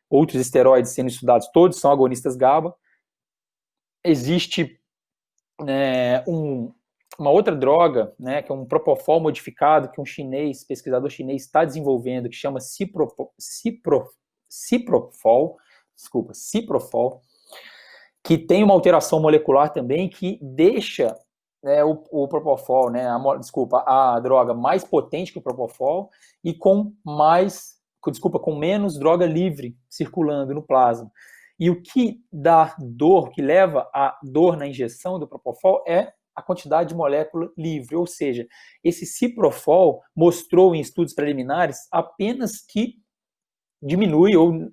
outros esteroides sendo estudados, todos são agonistas GABA. Existe uma outra droga, né, que é um propofol modificado, que um pesquisador chinês está desenvolvendo, que chama ciprofol, que tem uma alteração molecular também que deixa o propofol, né, a droga mais potente que o propofol e com menos droga livre circulando no plasma. E o que dá dor, que leva à dor na injeção do propofol é a quantidade de molécula livre, ou seja, esse ciprofol mostrou em estudos preliminares apenas que diminui ou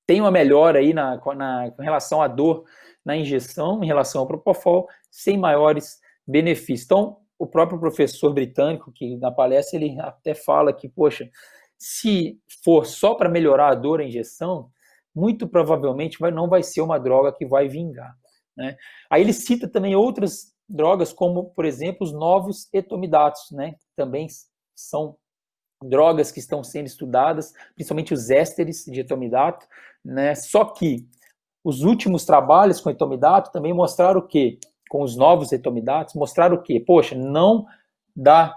tem uma melhora aí com relação à dor na injeção, em relação ao propofol, sem maiores benefícios. Então, o próprio professor britânico, que na palestra ele até fala que, poxa, se for só para melhorar a dor na injeção, muito provavelmente não vai ser uma droga que vai vingar, né? Aí ele cita também outras drogas, como, por exemplo, os novos etomidatos, né? Também são drogas que estão sendo estudadas, principalmente os ésteres de etomidato, né? Só que os últimos trabalhos com etomidato também mostraram o quê? Com os novos etomidatos, mostraram o quê? Poxa, não dá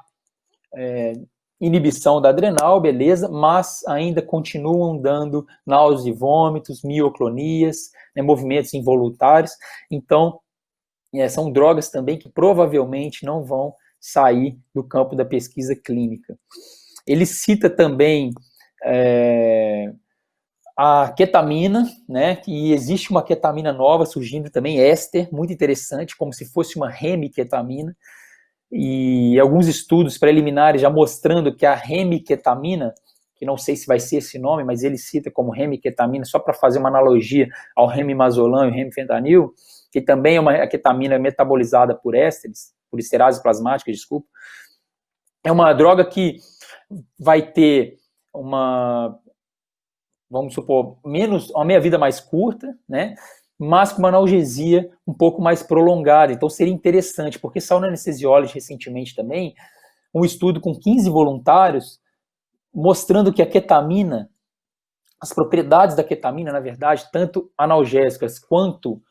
inibição da adrenal, beleza, mas ainda continuam dando náuseas e vômitos, mioclonias, né, movimentos involuntários. Então, são drogas também que provavelmente não vão sair do campo da pesquisa clínica. Ele cita também a ketamina, né, que existe uma ketamina nova surgindo também, éster, muito interessante, como se fosse uma remiketamina, e alguns estudos preliminares já mostrando que a remiketamina, que não sei se vai ser esse nome, mas ele cita como remiketamina, só para fazer uma analogia ao remimazolam e o remifentanil, que também é uma ketamina metabolizada por ésteres, por esterases plasmáticas, desculpa, é uma droga que vai ter vamos supor, uma meia-vida mais curta, né, mas com uma analgesia um pouco mais prolongada. Então seria interessante, porque saiu na Anesthesiology recentemente também um estudo com 15 voluntários mostrando que a ketamina, as propriedades da ketamina, na verdade, tanto analgésicas quanto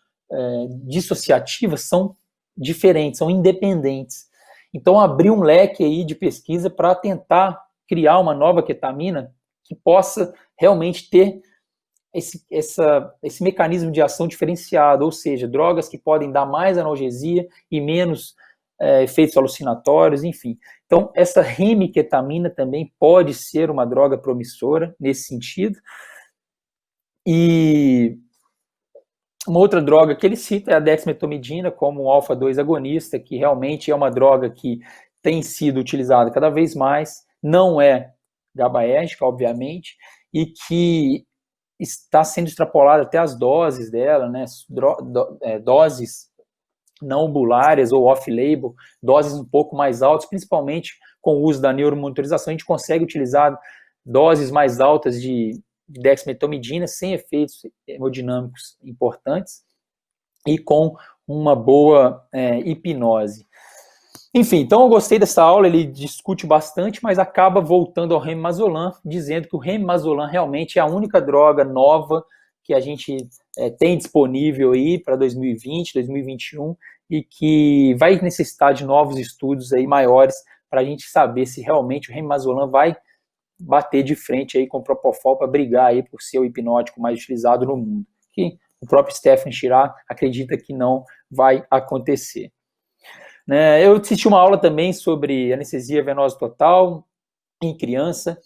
dissociativas, são diferentes, são independentes. Então abriu um leque aí de pesquisa para tentar criar uma nova ketamina que possa realmente ter esse mecanismo de ação diferenciado, ou seja, drogas que podem dar mais analgesia e menos efeitos alucinatórios, enfim. Então, essa remiketamina também pode ser uma droga promissora nesse sentido. E uma outra droga que ele cita é a dexmedetomidina como um alfa-2 agonista, que realmente é uma droga que tem sido utilizada cada vez mais, não é GABAérgica, obviamente, e que está sendo extrapolada até as doses dela, né, doses não ambulárias ou off-label, doses um pouco mais altas, principalmente com o uso da neuromonitorização, a gente consegue utilizar doses mais altas de dexmedetomidina sem efeitos hemodinâmicos importantes e com uma boa hipnose. Enfim, então eu gostei dessa aula, ele discute bastante, mas acaba voltando ao Remimazolam, dizendo que o Remimazolam realmente é a única droga nova que a gente tem disponível aí para 2020, 2021, e que vai necessitar de novos estudos aí maiores para a gente saber se realmente o Remimazolam vai bater de frente aí com o Propofol para brigar aí por ser o hipnótico mais utilizado no mundo. Que o próprio Stephan Girard acredita que não vai acontecer. Eu assisti uma aula também sobre anestesia venosa total em criança.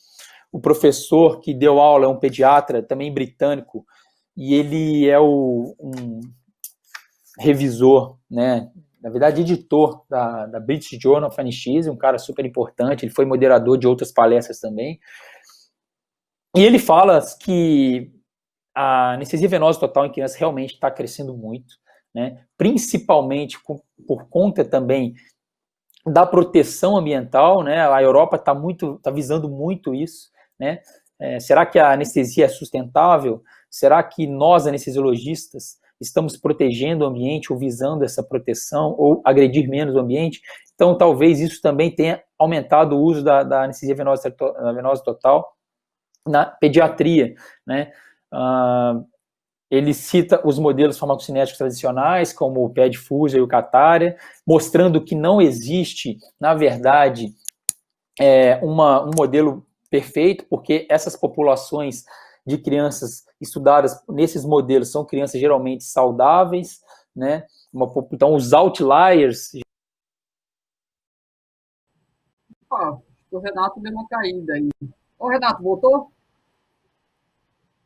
O professor que deu aula é um pediatra, também britânico, e ele é um revisor, né, na verdade editor da British Journal of Anesthesia, um cara super importante, ele foi moderador de outras palestras também. E ele fala que a anestesia venosa total em criança realmente está crescendo muito, né, principalmente por conta também da proteção ambiental, né? A Europa está visando muito isso, né? Será que a anestesia é sustentável? Será que nós, anestesiologistas, estamos protegendo o ambiente ou visando essa proteção ou agredir menos o ambiente? Então, talvez isso também tenha aumentado o uso da anestesia venosa total na pediatria, né? Ele cita os modelos farmacocinéticos tradicionais, como o PED-FUSA e o Cataria, mostrando que não existe, na verdade, um modelo perfeito, porque essas populações de crianças estudadas nesses modelos são crianças geralmente saudáveis, né? Então, os outliers... O Renato deu uma caída aí. Ô, Renato, voltou?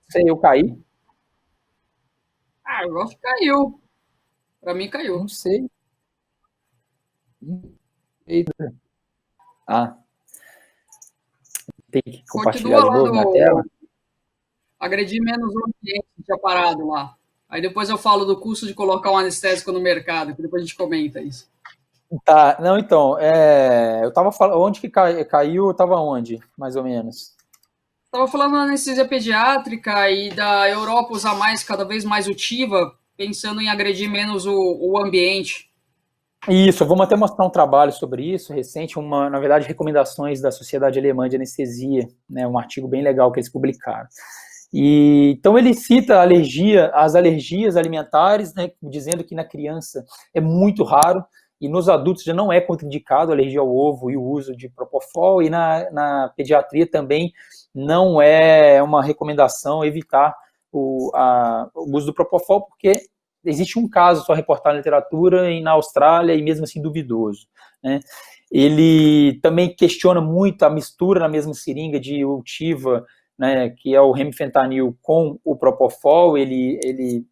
Sei, eu caí? Eu acho que caiu. Para mim, caiu. Não sei. Eita. Tem que compartilhar de novo na tela? Agredir menos o ambiente que tinha parado lá. Aí depois eu falo do custo de colocar um anestésico no mercado, que depois a gente comenta isso. Tá, não, então, eu tava falando, onde que caiu, eu tava onde, mais ou menos? Estava falando da anestesia pediátrica e da Europa usar cada vez mais o TIVA, pensando em agredir menos o ambiente. Isso, vamos até mostrar um trabalho sobre isso, recente, na verdade, recomendações da Sociedade Alemã de Anestesia, né, um artigo bem legal que eles publicaram. E, então ele cita as alergias alimentares, né, dizendo que na criança é muito raro, e nos adultos já não é contraindicado a alergia ao ovo e o uso de Propofol, e na pediatria também não é uma recomendação evitar o uso do Propofol, porque existe um caso só reportado na literatura na Austrália e mesmo assim duvidoso, né? Ele também questiona muito a mistura na mesma seringa de Ultiva, né, que é o remifentanil com o Propofol. Ele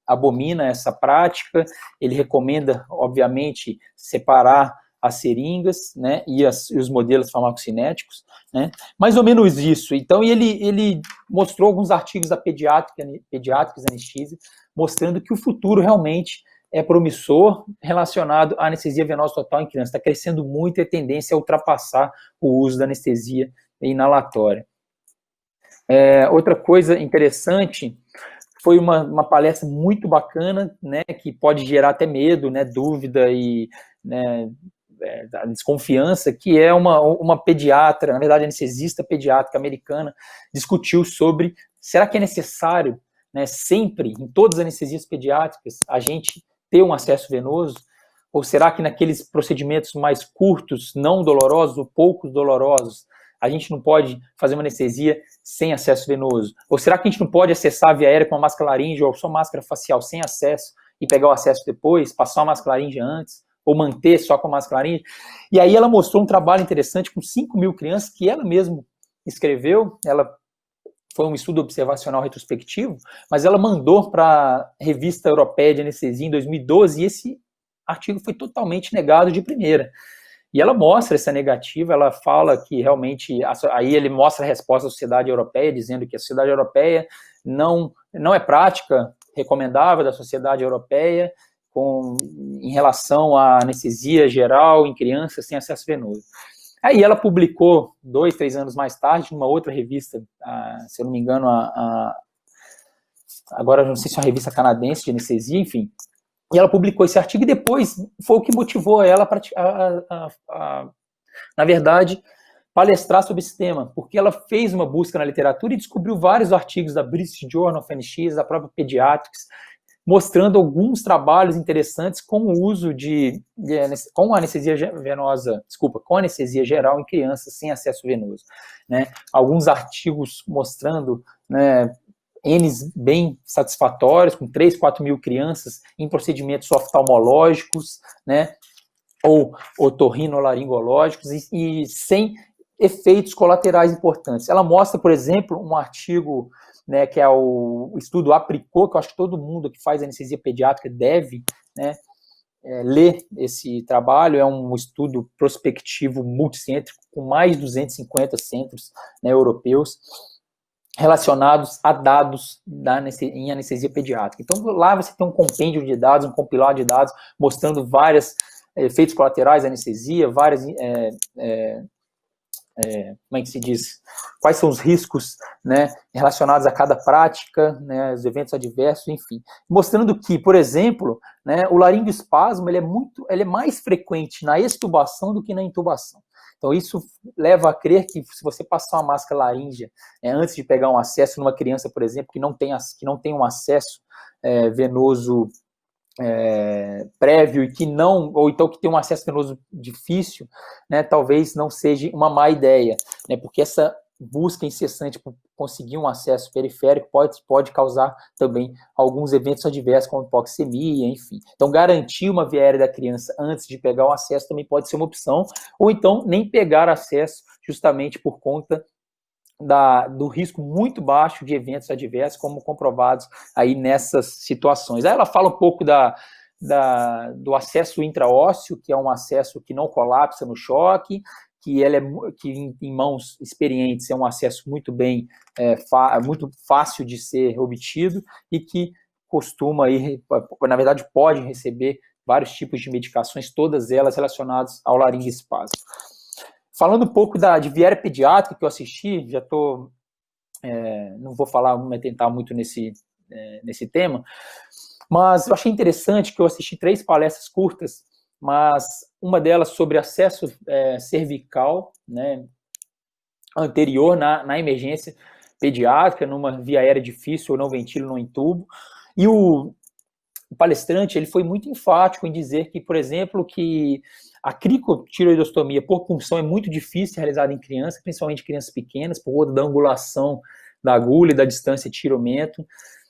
abomina essa prática, ele recomenda, obviamente, separar as seringas, né, e os modelos farmacocinéticos, né, mais ou menos isso. Então, ele mostrou alguns artigos da Pediatrics Anesthesia, mostrando que o futuro realmente é promissor relacionado à anestesia venosa total em criança. Está crescendo muito e a tendência é ultrapassar o uso da anestesia inalatória. Outra coisa interessante foi uma palestra muito bacana, né, que pode gerar até medo, né, dúvida e, né, desconfiança, que é uma pediatra, na verdade anestesista pediátrica americana, discutiu sobre, será que é necessário, né, sempre, em todas as anestesias pediátricas, a gente ter um acesso venoso, ou será que naqueles procedimentos mais curtos, não dolorosos ou poucos dolorosos, a gente não pode fazer uma anestesia sem acesso venoso? Ou será que a gente não pode acessar a via aérea com uma máscara laríngea ou só máscara facial sem acesso e pegar o acesso depois, passar uma máscara laríngea antes, ou manter só com a máscara laríngea? E aí ela mostrou um trabalho interessante com 5.000 crianças que ela mesma escreveu, ela foi um estudo observacional retrospectivo, mas ela mandou para a Revista Europeia de Anestesia em 2012, e esse artigo foi totalmente negado de primeira. E ela mostra essa negativa, ela fala que realmente, aí ele mostra a resposta da Sociedade Europeia, dizendo que a Sociedade Europeia não é prática recomendável da Sociedade Europeia em relação à anestesia geral em crianças sem acesso venoso. Aí ela publicou, 2, 3 anos mais tarde, numa outra revista, se eu não me engano, agora não sei se é uma revista canadense de anestesia, enfim, e ela publicou esse artigo, e depois foi o que motivou ela na verdade, palestrar sobre esse tema, porque ela fez uma busca na literatura e descobriu vários artigos da British Journal of Anesthesia, da própria Pediatrics, mostrando alguns trabalhos interessantes com o uso com anestesia venosa, com anestesia geral em crianças sem acesso venoso, né? Alguns artigos mostrando, né, N's bem satisfatórios, com 3, 4 mil crianças em procedimentos oftalmológicos, né, ou otorrinolaringológicos, e sem efeitos colaterais importantes. Ela mostra, por exemplo, um artigo, né, que é o estudo APRICOT, que eu acho que todo mundo que faz anestesia pediátrica deve, né, ler esse trabalho. É um estudo prospectivo multicêntrico com mais de 250 centros, né, europeus, relacionados a dados em anestesia pediátrica. Então, lá você tem um compêndio de dados, um compilado de dados, mostrando vários efeitos colaterais da anestesia, várias, como é que se diz, quais são os riscos, né, relacionados a cada prática, né, os eventos adversos, enfim. Mostrando que, por exemplo, né, o laringoespasmo ele é mais frequente na extubação do que na intubação. Então, isso leva a crer que se você passar uma máscara laríngea antes de pegar um acesso numa criança, por exemplo, que não tem um acesso venoso prévio, e ou então que tem um acesso venoso difícil, né, talvez não seja uma má ideia, né, porque essa busca incessante por conseguir um acesso periférico pode causar também alguns eventos adversos, como hipoxemia, enfim. Então, garantir uma via aérea da criança antes de pegar o acesso também pode ser uma opção, ou então nem pegar acesso justamente por conta do risco muito baixo de eventos adversos, como comprovados aí nessas situações. Aí ela fala um pouco do acesso intraósseo, que é um acesso que não colapsa no choque, que em mãos experientes é um acesso muito muito fácil de ser obtido, e que costuma, na verdade, pode receber vários tipos de medicações, todas elas relacionadas ao laringoespasmo. Falando um pouco de via aérea pediátrica que eu assisti, não vou me atentar muito nesse tema, mas eu achei interessante que eu assisti 3 palestras curtas, mas uma delas sobre acesso cervical, né, anterior na emergência pediátrica, numa via aérea difícil, ou não ventilo, não intubo, e o palestrante ele foi muito enfático em dizer que, por exemplo, que a cricotireoidostomia por punção é muito difícil de realizar em crianças, principalmente crianças pequenas, por conta da angulação da agulha e da distância de tiramento,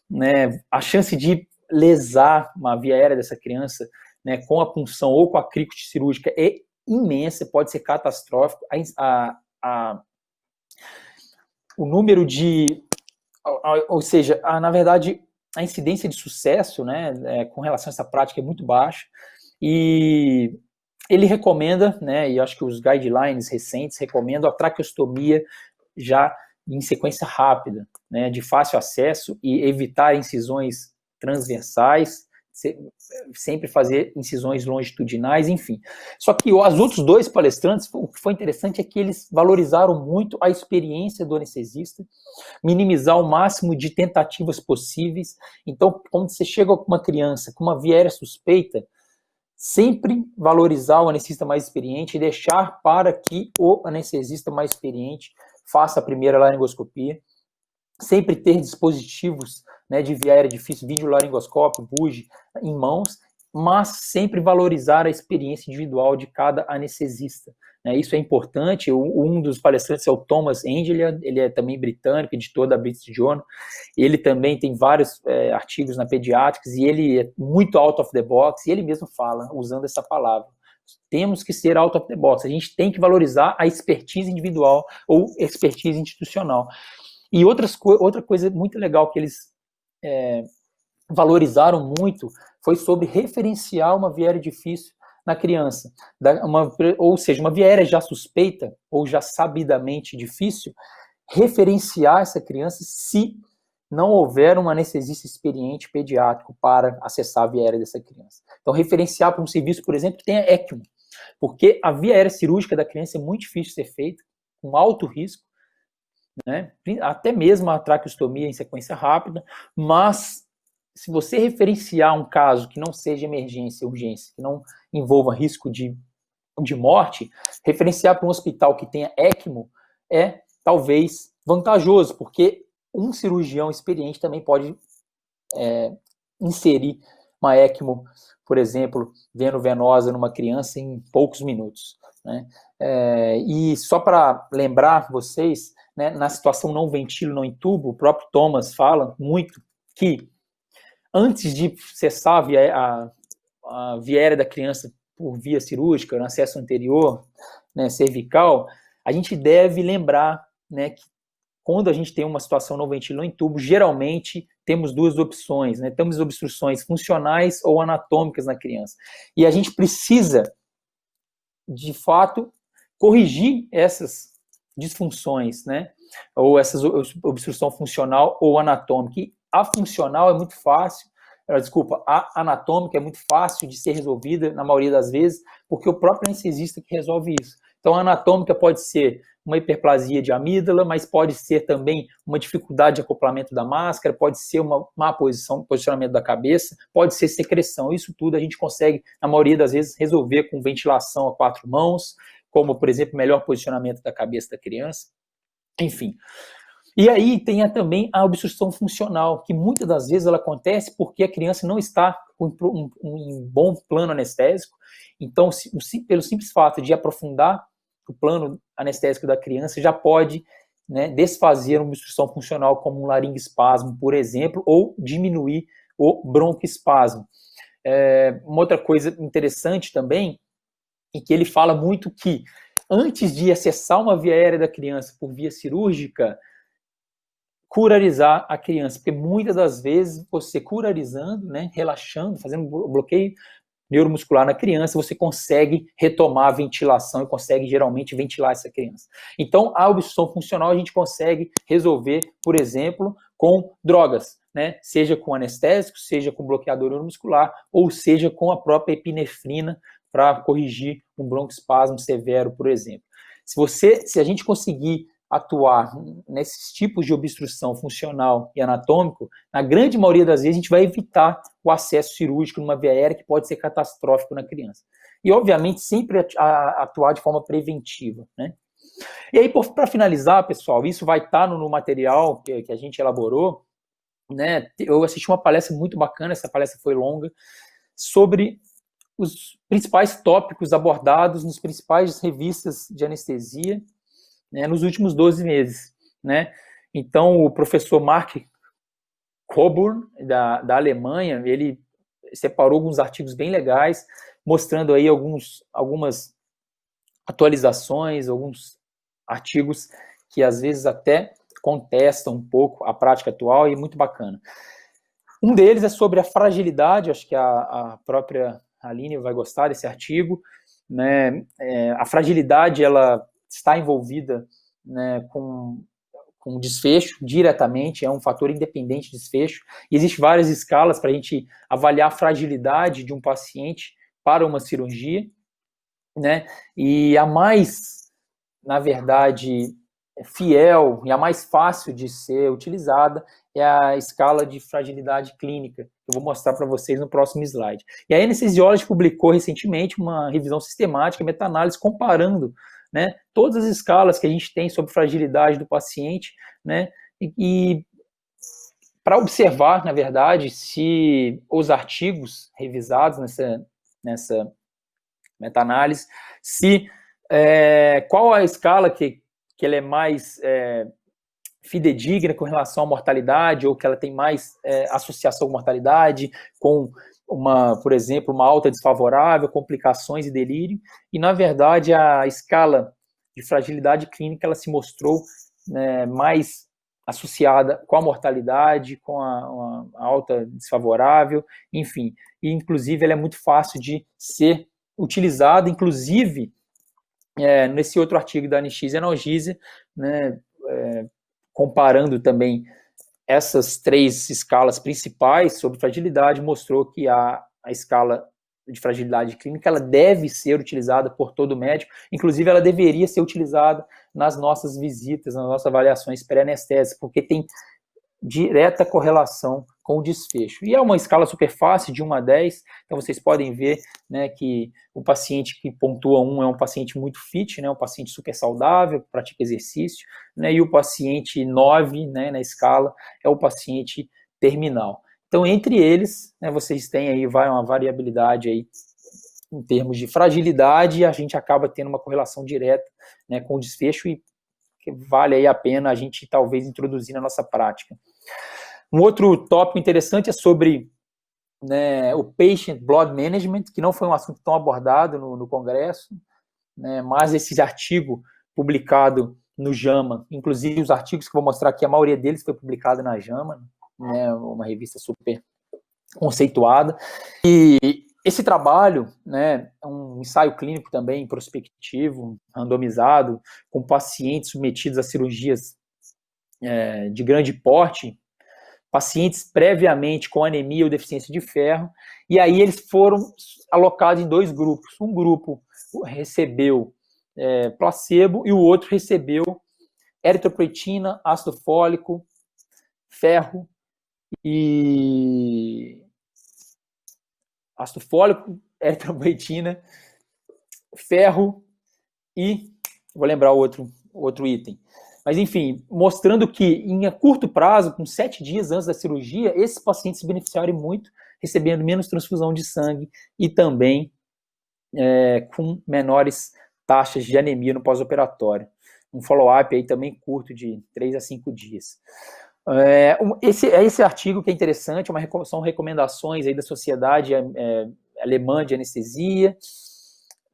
né, a chance de lesar uma via aérea dessa criança, né, com a punção ou com a cricote cirúrgica é imensa, pode ser catastrófico. O número ou seja, na verdade, a incidência de sucesso, né, com relação a essa prática é muito baixa, e ele recomenda, né, e acho que os guidelines recentes recomendam a traqueostomia já em sequência rápida, né, de fácil acesso, e evitar incisões transversais, sempre fazer incisões longitudinais, enfim. Só que os outros 2 palestrantes, o que foi interessante é que eles valorizaram muito a experiência do anestesista, minimizar o máximo de tentativas possíveis. Então, quando você chega com uma criança com uma via aérea suspeita, sempre valorizar o anestesista mais experiente e deixar para que o anestesista mais experiente faça a primeira laringoscopia, sempre ter dispositivos, né, de via aérea difícil, videolaringoscópio, bugie, em mãos, mas sempre valorizar a experiência individual de cada anestesista, né? Isso é importante. Um dos palestrantes é o Thomas Anglia, ele é também britânico, editor da British Journal, ele também tem vários artigos na Pediatrics, e ele é muito out of the box, e ele mesmo fala, usando essa palavra, temos que ser out of the box, a gente tem que valorizar a expertise individual ou expertise institucional. E outra coisa muito legal que eles valorizaram muito foi sobre referenciar uma viéria difícil na criança. Ou seja, uma viéria já suspeita ou já sabidamente difícil, referenciar essa criança se não houver um anestesista experiente pediátrico para acessar a via aérea dessa criança. Então, referenciar para um serviço, por exemplo, que tenha ECMO, porque a via aérea cirúrgica da criança é muito difícil de ser feita, com alto risco, né? Até mesmo a traqueostomia em sequência rápida, mas se você referenciar um caso que não seja emergência, urgência, que não envolva risco de morte, referenciar para um hospital que tenha ECMO é talvez vantajoso, porque um cirurgião experiente também pode inserir uma ECMO, por exemplo, veno-venosa numa criança em poucos minutos, né? E só para lembrar vocês, né, na situação não ventilo, não intubo, o próprio Thomas fala muito que antes de cessar a via aérea da criança por via cirúrgica, no acesso anterior, né, cervical, a gente deve lembrar, né, que quando a gente tem uma situação não ventilo, não intubo, geralmente temos duas opções, né? Temos obstruções funcionais ou anatômicas na criança. E a gente precisa, de fato, corrigir essas disfunções, né? Ou essa obstrução funcional ou anatômica. E a funcional é muito fácil, a anatômica é muito fácil de ser resolvida, na maioria das vezes, porque o próprio anestesista que resolve isso. Então, a anatômica pode ser uma hiperplasia de amígdala, mas pode ser também uma dificuldade de acoplamento da máscara, pode ser uma má posicionamento da cabeça, pode ser secreção. Isso tudo a gente consegue, na maioria das vezes, resolver com ventilação a 4 mãos, como, por exemplo, melhor posicionamento da cabeça da criança. Enfim. E aí tem também a obstrução funcional, que muitas das vezes ela acontece porque a criança não está com um bom plano anestésico. Então, pelo simples fato de aprofundar o plano anestésico da criança, já pode, né, desfazer uma obstrução funcional como um laringoespasmo, por exemplo, ou diminuir o broncoespasmo. Uma outra coisa interessante também, e que ele fala muito que antes de acessar uma via aérea da criança por via cirúrgica, curarizar a criança, porque muitas das vezes você curarizando, né, relaxando, fazendo bloqueio neuromuscular na criança, você consegue retomar a ventilação e consegue geralmente ventilar essa criança. Então, a obstrução funcional a gente consegue resolver, por exemplo, com drogas, né? Seja com anestésico, seja com bloqueador neuromuscular, ou seja com a própria epinefrina para corrigir um broncoespasmo severo, por exemplo. Se a gente conseguir atuar nesses tipos de obstrução funcional e anatômico, na grande maioria das vezes a gente vai evitar o acesso cirúrgico numa via aérea que pode ser catastrófico na criança. E, obviamente, sempre atuar de forma preventiva, né? E aí, para finalizar, pessoal, isso vai estar no material que a gente elaborou, né? Eu assisti uma palestra muito bacana, essa palestra foi longa, sobre os principais tópicos abordados nas principais revistas de anestesia, né, nos últimos 12 meses, né? Então, o professor Mark Coburn, da Alemanha, ele separou alguns artigos bem legais, mostrando aí algumas atualizações, alguns artigos que às vezes até contestam um pouco a prática atual, e muito bacana. Um deles é sobre a fragilidade, acho que a própria Aline vai gostar desse artigo, né? A fragilidade, ela está envolvida, né, com desfecho diretamente, é um fator independente de desfecho, e existem várias escalas para a gente avaliar a fragilidade de um paciente para uma cirurgia, né, e a mais, na verdade, fiel e a mais fácil de ser utilizada é a escala de fragilidade clínica, que eu vou mostrar para vocês no próximo slide. E a Anesthesiology publicou recentemente uma revisão sistemática, meta-análise, comparando, né, todas as escalas que a gente tem sobre fragilidade do paciente, né, e para observar, na verdade, se os artigos revisados nessa meta-análise, qual a escala que ela é mais fidedigna com relação à mortalidade, ou que ela tem mais associação com mortalidade, com por exemplo, uma alta desfavorável, complicações e delírio, e, na verdade, a escala de fragilidade clínica, ela se mostrou mais associada com a mortalidade, com a alta desfavorável, enfim. E, inclusive, ela é muito fácil de ser utilizada, inclusive, nesse outro artigo da NX Analgésia, né, comparando também essas 3 escalas principais sobre fragilidade, mostrou que a escala de fragilidade clínica ela deve ser utilizada por todo médico, inclusive ela deveria ser utilizada nas nossas visitas, nas nossas avaliações pré-anestésicas, porque tem direta correlação com o desfecho. E é uma escala super fácil, de 1 a 10, então vocês podem ver, né, que o paciente que pontua 1 é um paciente muito fit, né, um paciente super saudável, pratica exercício, né, e o paciente 9, né, na escala, é o paciente terminal. Então, entre eles, né, vocês têm aí uma variabilidade aí em termos de fragilidade, e a gente acaba tendo uma correlação direta, né, com o desfecho, e que vale aí a pena a gente talvez introduzir na nossa prática. Um outro tópico interessante é sobre, né, o Patient Blood Management, que não foi um assunto tão abordado no congresso, né, mas esse artigo publicado no JAMA, inclusive os artigos que eu vou mostrar aqui, a maioria deles foi publicado na JAMA, né, uma revista super conceituada, e esse trabalho, né, é um ensaio clínico também prospectivo, randomizado, com pacientes submetidos a cirurgias de grande porte, pacientes previamente com anemia ou deficiência de ferro, e aí eles foram alocados em 2 grupos. Um grupo recebeu placebo e o outro recebeu eritropoetina, ácido fólico, ferro e ácido fólico, eritropoetina, ferro e vou lembrar o outro item. Mas, enfim, mostrando que em curto prazo, com 7 dias antes da cirurgia, esses pacientes se beneficiaram muito, recebendo menos transfusão de sangue e também com menores taxas de anemia no pós-operatório. Um follow-up aí também curto, de 3 a 5 dias. Esse artigo que é interessante, são recomendações aí da Sociedade Alemã de Anestesia,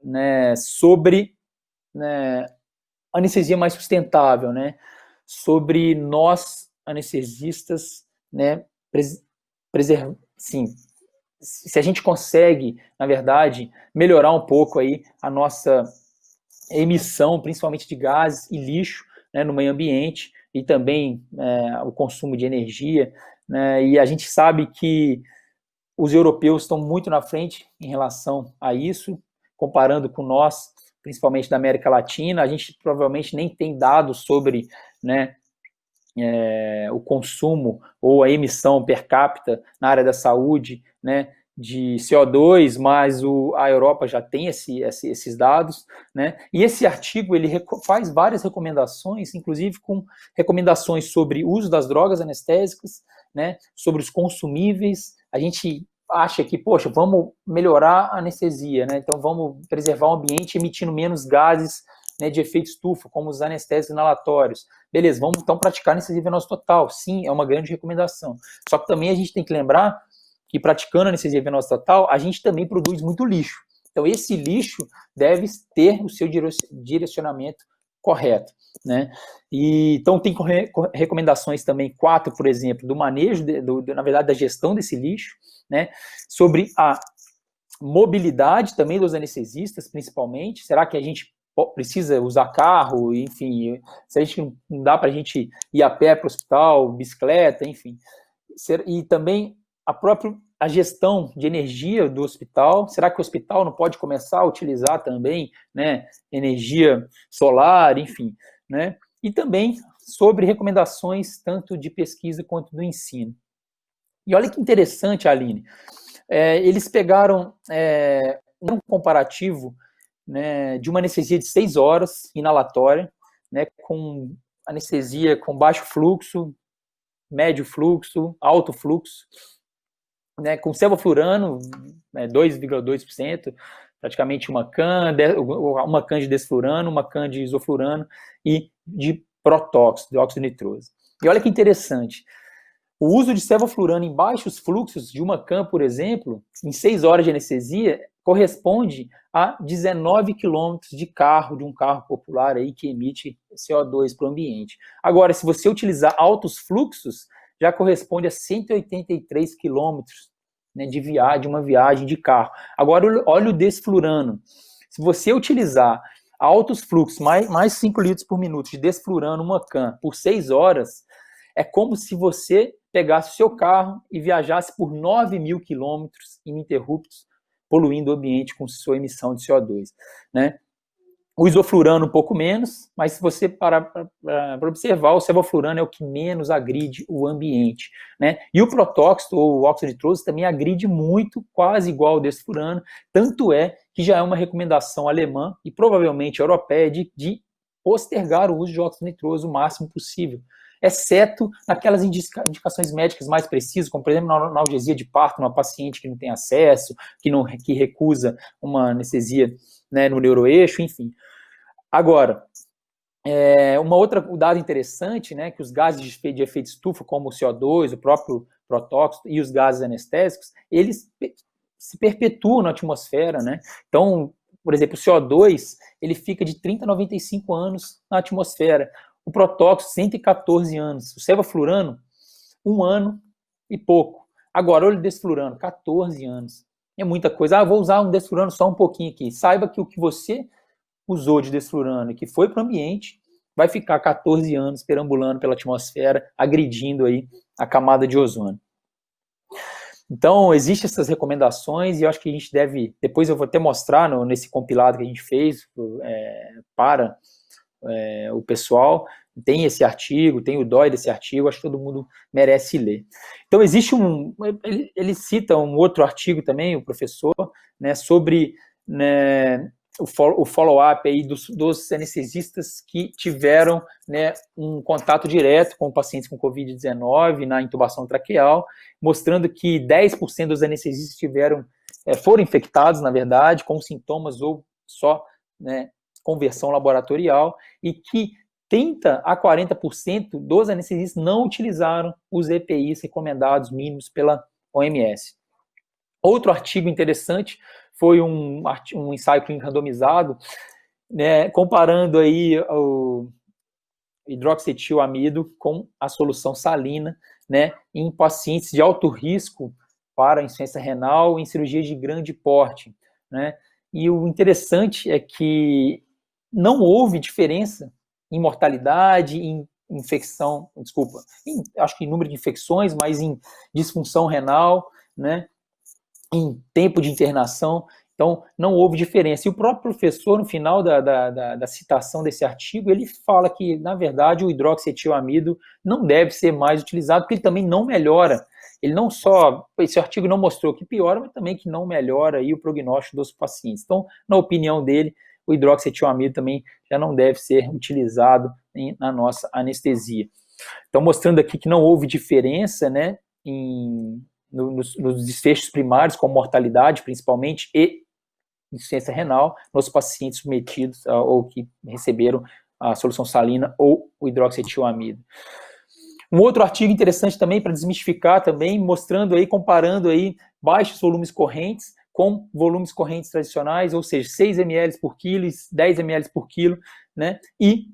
né, sobre, né, anestesia mais sustentável, né, sobre nós, anestesistas, né, sim, se a gente consegue, na verdade, melhorar um pouco aí a nossa emissão, principalmente de gases e lixo, né, no meio ambiente, e também o consumo de energia, né, e a gente sabe que os europeus estão muito na frente em relação a isso, comparando com nós, principalmente da América Latina. A gente provavelmente nem tem dados sobre, né, o consumo ou a emissão per capita na área da saúde, né, de CO2, mas a Europa já tem esses dados, né? E esse artigo ele faz várias recomendações, inclusive com recomendações sobre o uso das drogas anestésicas, né, sobre os consumíveis. A gente acha que, poxa, vamos melhorar a anestesia, né? Então vamos preservar o ambiente emitindo menos gases, né, de efeito estufa, como os anestésicos inalatórios. Beleza, vamos então praticar anestesia venosa total. Sim, é uma grande recomendação. Só que também a gente tem que lembrar que praticando anestesia venosa total, a gente também produz muito lixo. Então esse lixo deve ter o seu direcionamento correto, né? E então tem recomendações também 4, por exemplo, do manejo, na verdade, da gestão desse lixo, né? Sobre a mobilidade também dos anestesistas, principalmente. Será que a gente precisa usar carro, enfim, se a gente não dá para a gente ir a pé para o hospital, bicicleta, enfim. E também a gestão de energia do hospital. Será que o hospital não pode começar a utilizar também, né, energia solar, enfim, né? E também sobre recomendações tanto de pesquisa quanto do ensino. E olha que interessante, Aline, eles pegaram um comparativo, né, de uma anestesia de 6 horas inalatória, né, com anestesia com baixo fluxo, médio fluxo, alto fluxo, né, com sevoflurano, 2,2%, praticamente uma can de desflurano, uma can de isoflurano e de protóxido, dióxido de nitroso. E olha que interessante, o uso de sevoflurano em baixos fluxos de uma can, por exemplo, em 6 horas de anestesia, corresponde a 19 quilômetros de um carro popular aí que emite CO2 para o ambiente. Agora, se você utilizar altos fluxos, já corresponde a 183 quilômetros, né, de uma viagem de carro. Agora, olha o desflurano. Se você utilizar altos fluxos, mais 5 litros por minuto de desflurano, uma can, por 6 horas, é como se você pegasse o seu carro e viajasse por 9.000 quilômetros ininterruptos, poluindo o ambiente com sua emissão de CO2, né? O isoflurano um pouco menos, mas se você parar para observar, o sevoflurano é o que menos agride o ambiente, né? E o protóxido, ou o óxido nitroso, também agride muito, quase igual ao desflurano, tanto é que já é uma recomendação alemã e provavelmente europeia de postergar o uso de óxido nitroso o máximo possível, exceto naquelas indicações médicas mais precisas, como, por exemplo, na analgesia de parto, numa paciente que não tem acesso, que recusa uma anestesia, né, no neuroeixo, enfim. Agora, um outro dado interessante, né, que os gases de efeito estufa, como o CO2, o próprio protóxido e os gases anestésicos, eles se perpetuam na atmosfera, né? Então, por exemplo, o CO2, ele fica de 30 a 95 anos na atmosfera. O protóxido, 114 anos. O sevoflurano, 1 ano e pouco. Agora, olha o desflurano, 14 anos. É muita coisa. Vou usar um desflurano só um pouquinho aqui. Saiba que o que você usou de desflurano e que foi para o ambiente vai ficar 14 anos perambulando pela atmosfera, agredindo aí a camada de ozônio. Então, existem essas recomendações e eu acho que a gente deve, depois eu vou até mostrar nesse compilado que a gente fez para o pessoal, tem esse artigo, tem o DOI desse artigo, acho que todo mundo merece ler. Então, existe ele cita um outro artigo também, o professor, né, sobre, né, o follow-up aí dos anestesistas que tiveram, né, um contato direto com pacientes com Covid-19 na intubação traqueal, mostrando que 10% dos anestesistas foram infectados, na verdade, com sintomas ou só, né, conversão laboratorial, e que 30% a 40% dos anestesistas não utilizaram os EPIs recomendados mínimos pela OMS. Outro artigo interessante foi um ensaio clínico randomizado, né, comparando aí o hidroxetilamida com a solução salina, né, em pacientes de alto risco para insuficiência renal em cirurgias de grande porte, né? E o interessante é que não houve diferença em mortalidade, em infecção, acho que em número de infecções, mas em disfunção renal, né, em tempo de internação. Então, não houve diferença. E o próprio professor, no final da citação desse artigo, ele fala que, na verdade, o hidroxietilamida não deve ser mais utilizado, porque ele também não melhora. Ele não só, esse artigo não mostrou que piora, mas também que não melhora aí o prognóstico dos pacientes. Então, na opinião dele, o hidroxietilamida também já não deve ser utilizado na nossa anestesia. Então, mostrando aqui que não houve diferença, né, nos desfechos primários, com mortalidade, principalmente, e insuficiência renal, nos pacientes submetidos ou que receberam a solução salina ou o hidroxietilamida. Um outro artigo interessante também, para desmistificar também, mostrando aí, comparando aí baixos volumes correntes com volumes correntes tradicionais, ou seja, 6 ml por quilo e 10 ml por quilo, né, e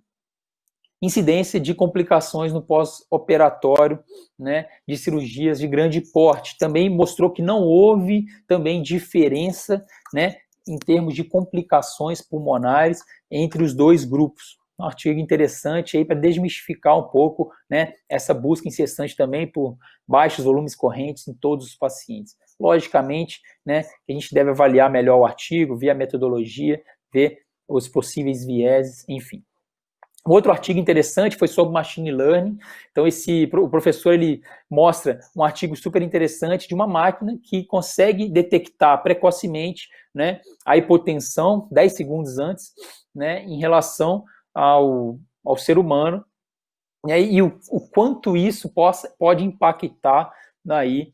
incidência de complicações no pós-operatório, né, de cirurgias de grande porte. Também mostrou que não houve também diferença, né, em termos de complicações pulmonares entre os dois grupos. Um artigo interessante aí para desmistificar um pouco, né, essa busca incessante também por baixos volumes correntes em todos os pacientes. Logicamente, né, a gente deve avaliar melhor o artigo, ver a metodologia, ver os possíveis vieses, enfim. Um outro artigo interessante foi sobre machine learning. Então, o professor ele mostra um artigo super interessante de uma máquina que consegue detectar precocemente, né, a hipotensão 10 segundos antes, né, em relação ao ser humano, e o quanto isso pode impactar daí,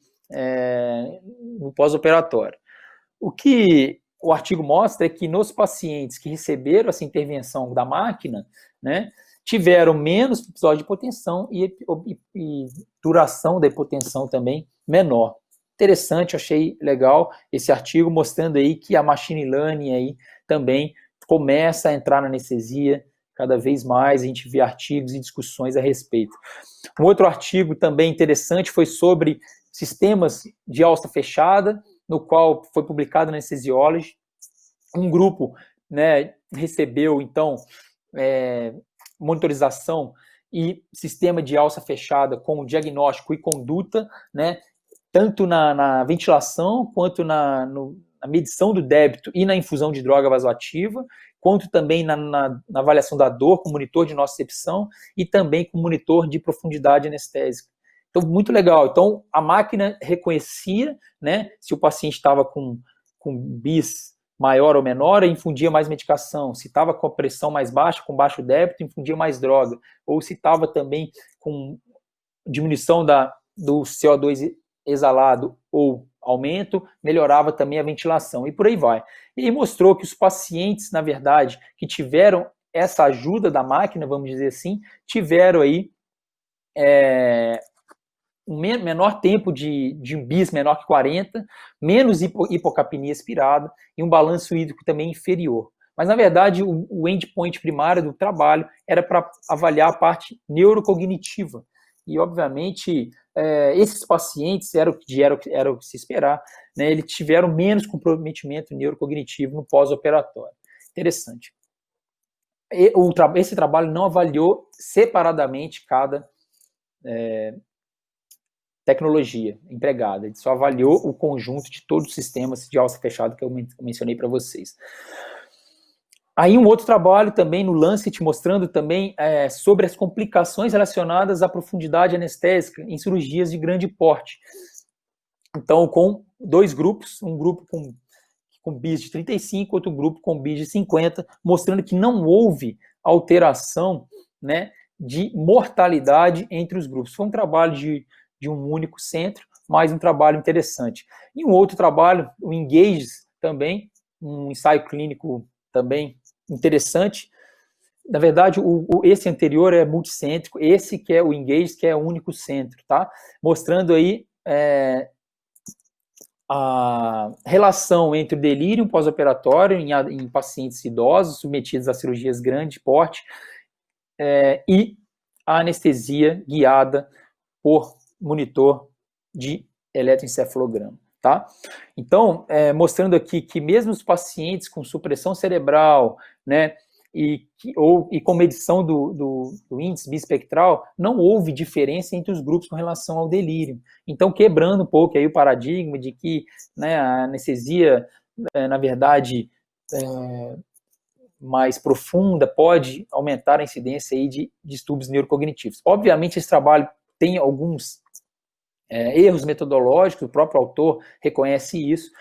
no pós-operatório. O que o artigo mostra é que nos pacientes que receberam essa intervenção da máquina, né, tiveram menos episódio de hipotensão e duração da hipotensão também menor. interessante, achei legal esse artigo mostrando aí que a machine learning aí também começa a entrar na anestesia cada vez mais, a gente vê artigos e discussões a respeito. Um outro artigo também interessante foi sobre sistemas de alça fechada, no qual foi publicado na Anesthesiology. Um grupo, né, recebeu, então, monitorização e sistema de alça fechada com diagnóstico e conduta, né, tanto na ventilação, quanto na medição do débito e na infusão de droga vasoativa, quanto também na avaliação da dor, com monitor de nocicepção e também com monitor de profundidade anestésica. Então, muito legal. Então, a máquina reconhecia, né, se o paciente estava com BIS maior ou menor, infundia mais medicação. Se estava com a pressão mais baixa, com baixo débito, infundia mais droga. Ou se estava também com diminuição do CO2 exalado ou aumento, melhorava também a ventilação, e por aí vai. E mostrou que os pacientes, na verdade, que tiveram essa ajuda da máquina, vamos dizer assim, tiveram aí um menor tempo de BIS menor que 40, menos hipocapnia expirada e um balanço hídrico também inferior. Mas, na verdade, o endpoint primário do trabalho era para avaliar a parte neurocognitiva. E, obviamente, esses pacientes, era o que se esperar, né, eles tiveram menos comprometimento neurocognitivo no pós-operatório. Interessante. Esse trabalho não avaliou separadamente cada tecnologia empregada, ele só avaliou o conjunto de todos os sistemas de alça fechada que eu mencionei para vocês. Aí um outro trabalho também no Lancet, mostrando também sobre as complicações relacionadas à profundidade anestésica em cirurgias de grande porte. Então, com dois grupos, um grupo com BIS de 35, outro grupo com BIS de 50, mostrando que não houve alteração, né, de mortalidade entre os grupos. Foi um trabalho de um único centro, mas um trabalho interessante. E um outro trabalho, o Engages também, um ensaio clínico também interessante. Na verdade, esse anterior é multicêntrico, esse que é o Engages, que é o único centro, tá? Mostrando aí a relação entre o delírio pós-operatório em pacientes idosos submetidos a cirurgias grande porte e a anestesia guiada por monitor de eletroencefalograma, tá? Então, mostrando aqui que mesmo os pacientes com supressão cerebral, né, e com medição do índice bispectral, não houve diferença entre os grupos com relação ao delírio. Então, quebrando um pouco aí o paradigma de que, né, a anestesia, na verdade, mais profunda pode aumentar a incidência aí de distúrbios neurocognitivos. Obviamente, esse trabalho tem alguns erros metodológicos, o próprio autor reconhece isso,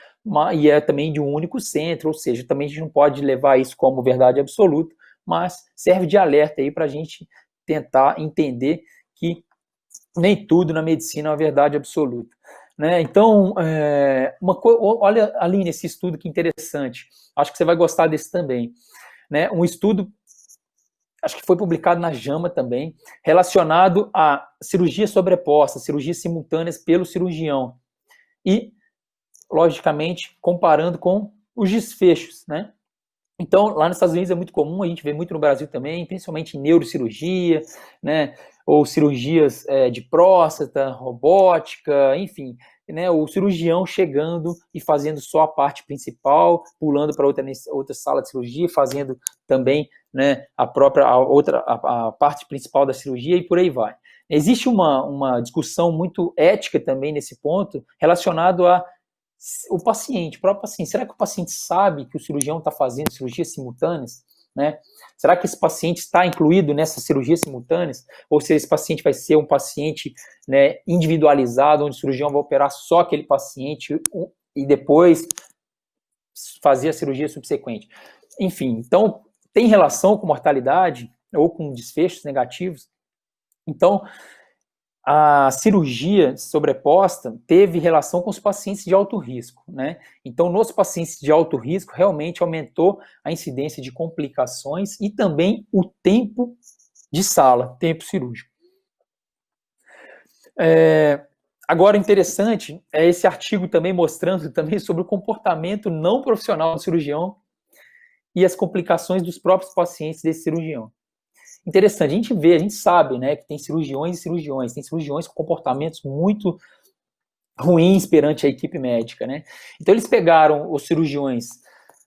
e é também de um único centro, ou seja, também a gente não pode levar isso como verdade absoluta, mas serve de alerta aí para a gente tentar entender que nem tudo na medicina é uma verdade absoluta. Né? Então, olha ali nesse estudo que interessante, acho que você vai gostar desse também. Né? Um estudo, acho que foi publicado na JAMA também, relacionado a cirurgias sobrepostas, cirurgias simultâneas pelo cirurgião. E, logicamente, comparando com os desfechos, né? Então, lá nos Estados Unidos é muito comum, a gente vê muito no Brasil também, principalmente em neurocirurgia, né? Ou cirurgias de próstata, robótica, enfim, né? O cirurgião chegando e fazendo só a parte principal, pulando para outra sala de cirurgia, fazendo também, né, a parte principal da cirurgia e por aí vai. Existe uma discussão muito ética também nesse ponto, relacionado a o paciente, o próprio paciente. Será que o paciente sabe que o cirurgião está fazendo cirurgias simultâneas? Né? Será que esse paciente está incluído nessas cirurgias simultâneas? Ou se esse paciente vai ser um paciente, né, individualizado, onde o cirurgião vai operar só aquele paciente e depois fazer a cirurgia subsequente? Enfim, então, tem relação com mortalidade ou com desfechos negativos? Então, a cirurgia sobreposta teve relação com os pacientes de alto risco, né? Então, nos pacientes de alto risco, realmente aumentou a incidência de complicações e também o tempo de sala, tempo cirúrgico. Agora, interessante é esse artigo também mostrando também sobre o comportamento não profissional do cirurgião e as complicações dos próprios pacientes desse cirurgião. Interessante, a gente sabe, né, que tem cirurgiões e cirurgiões, tem cirurgiões com comportamentos muito ruins perante a equipe médica, né? Então eles pegaram os cirurgiões,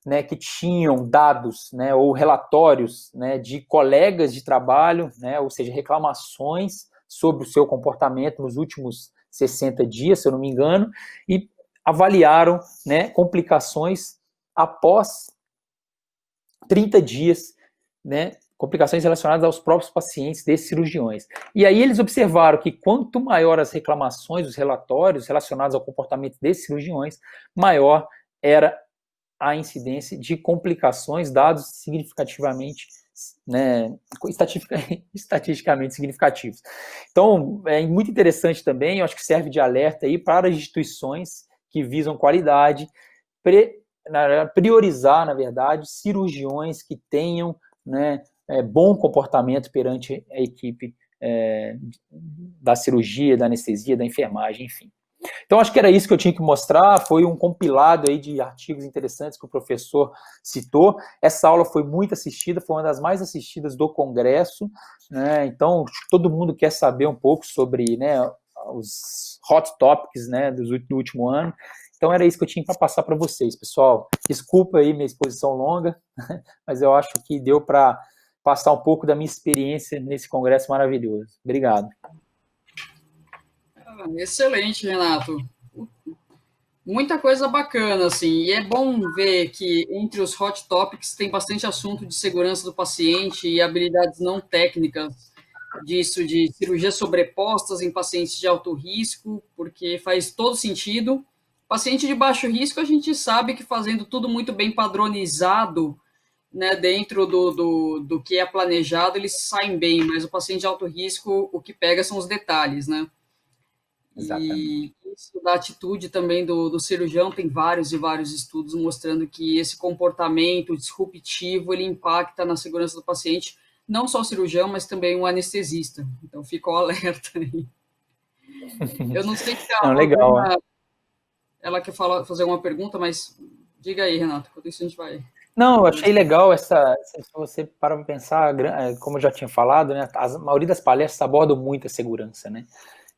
né, que tinham dados, né, ou relatórios, né, de colegas de trabalho, né, ou seja, reclamações sobre o seu comportamento nos últimos 60 dias, se eu não me engano, e avaliaram, né, complicações após 30 dias, né, complicações relacionadas aos próprios pacientes desses cirurgiões. E aí eles observaram que quanto maior as reclamações, os relatórios relacionados ao comportamento desses cirurgiões, maior era a incidência de complicações, dados significativamente, né, estatisticamente significativos. Então, é muito interessante também, eu acho que serve de alerta aí para as instituições que visam qualidade, priorizar, na verdade, cirurgiões que tenham, né, bom comportamento perante a equipe da cirurgia, da anestesia, da enfermagem, enfim. Então, acho que era isso que eu tinha que mostrar, foi um compilado aí de artigos interessantes que o professor citou. Essa aula foi muito assistida, foi uma das mais assistidas do Congresso, né? Então, todo mundo quer saber um pouco sobre, né, os hot topics, né, do último ano. Então, era isso que eu tinha para passar para vocês, pessoal. Desculpa aí minha exposição longa, mas eu acho que deu para passar um pouco da minha experiência nesse congresso maravilhoso. Obrigado. Excelente, Renato. Muita coisa bacana, assim, e é bom ver que entre os hot topics tem bastante assunto de segurança do paciente e habilidades não técnicas disso, de cirurgias sobrepostas em pacientes de alto risco, porque faz todo sentido. Paciente de baixo risco, a gente sabe que fazendo tudo muito bem padronizado, né, dentro do que é planejado, eles saem bem, mas o paciente de alto risco, o que pega são os detalhes, né? Exatamente. E isso da atitude também do cirurgião, tem vários e vários estudos mostrando que esse comportamento disruptivo, ele impacta na segurança do paciente, não só o cirurgião, mas também o anestesista. Então, fica o alerta aí. Eu não sei se Não, legal. ela quer fazer uma pergunta, mas diga aí, Renato, enquanto isso a gente vai... Não, eu achei legal se você parar para pensar, como eu já tinha falado, né, a maioria das palestras abordam muito a segurança, né?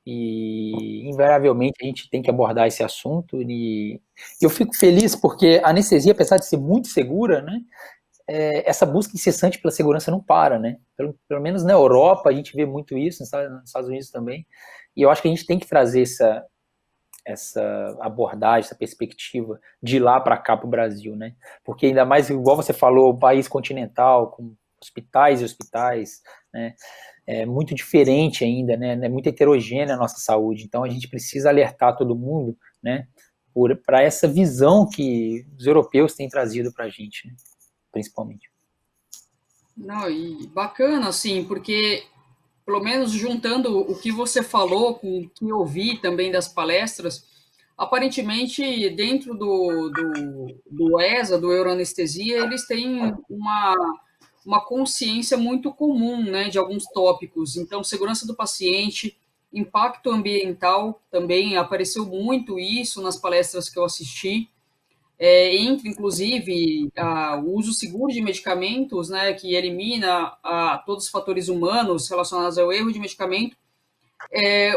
E invariavelmente a gente tem que abordar esse assunto e eu fico feliz porque a anestesia, apesar de ser muito segura, né, essa busca incessante pela segurança não para, né? Pelo menos na Europa a gente vê muito isso, nos Estados Unidos também, e eu acho que a gente tem que trazer essa abordagem, essa perspectiva de lá para cá para o Brasil, né? Porque ainda mais, igual você falou, o país continental, com hospitais e hospitais, né? É muito diferente ainda, né? É muito heterogênea a nossa saúde. Então a gente precisa alertar todo mundo, né? Para essa visão que os europeus têm trazido para a gente, né? Principalmente. Não, e bacana, assim, porque pelo menos juntando o que você falou com o que eu vi também das palestras, aparentemente dentro do ESA, do Euroanestesia, eles têm uma consciência muito comum, né, de alguns tópicos. Então, segurança do paciente, impacto ambiental, também apareceu muito isso nas palestras que eu assisti. Entre, inclusive, o uso seguro de medicamentos, né, que elimina todos os fatores humanos relacionados ao erro de medicamento.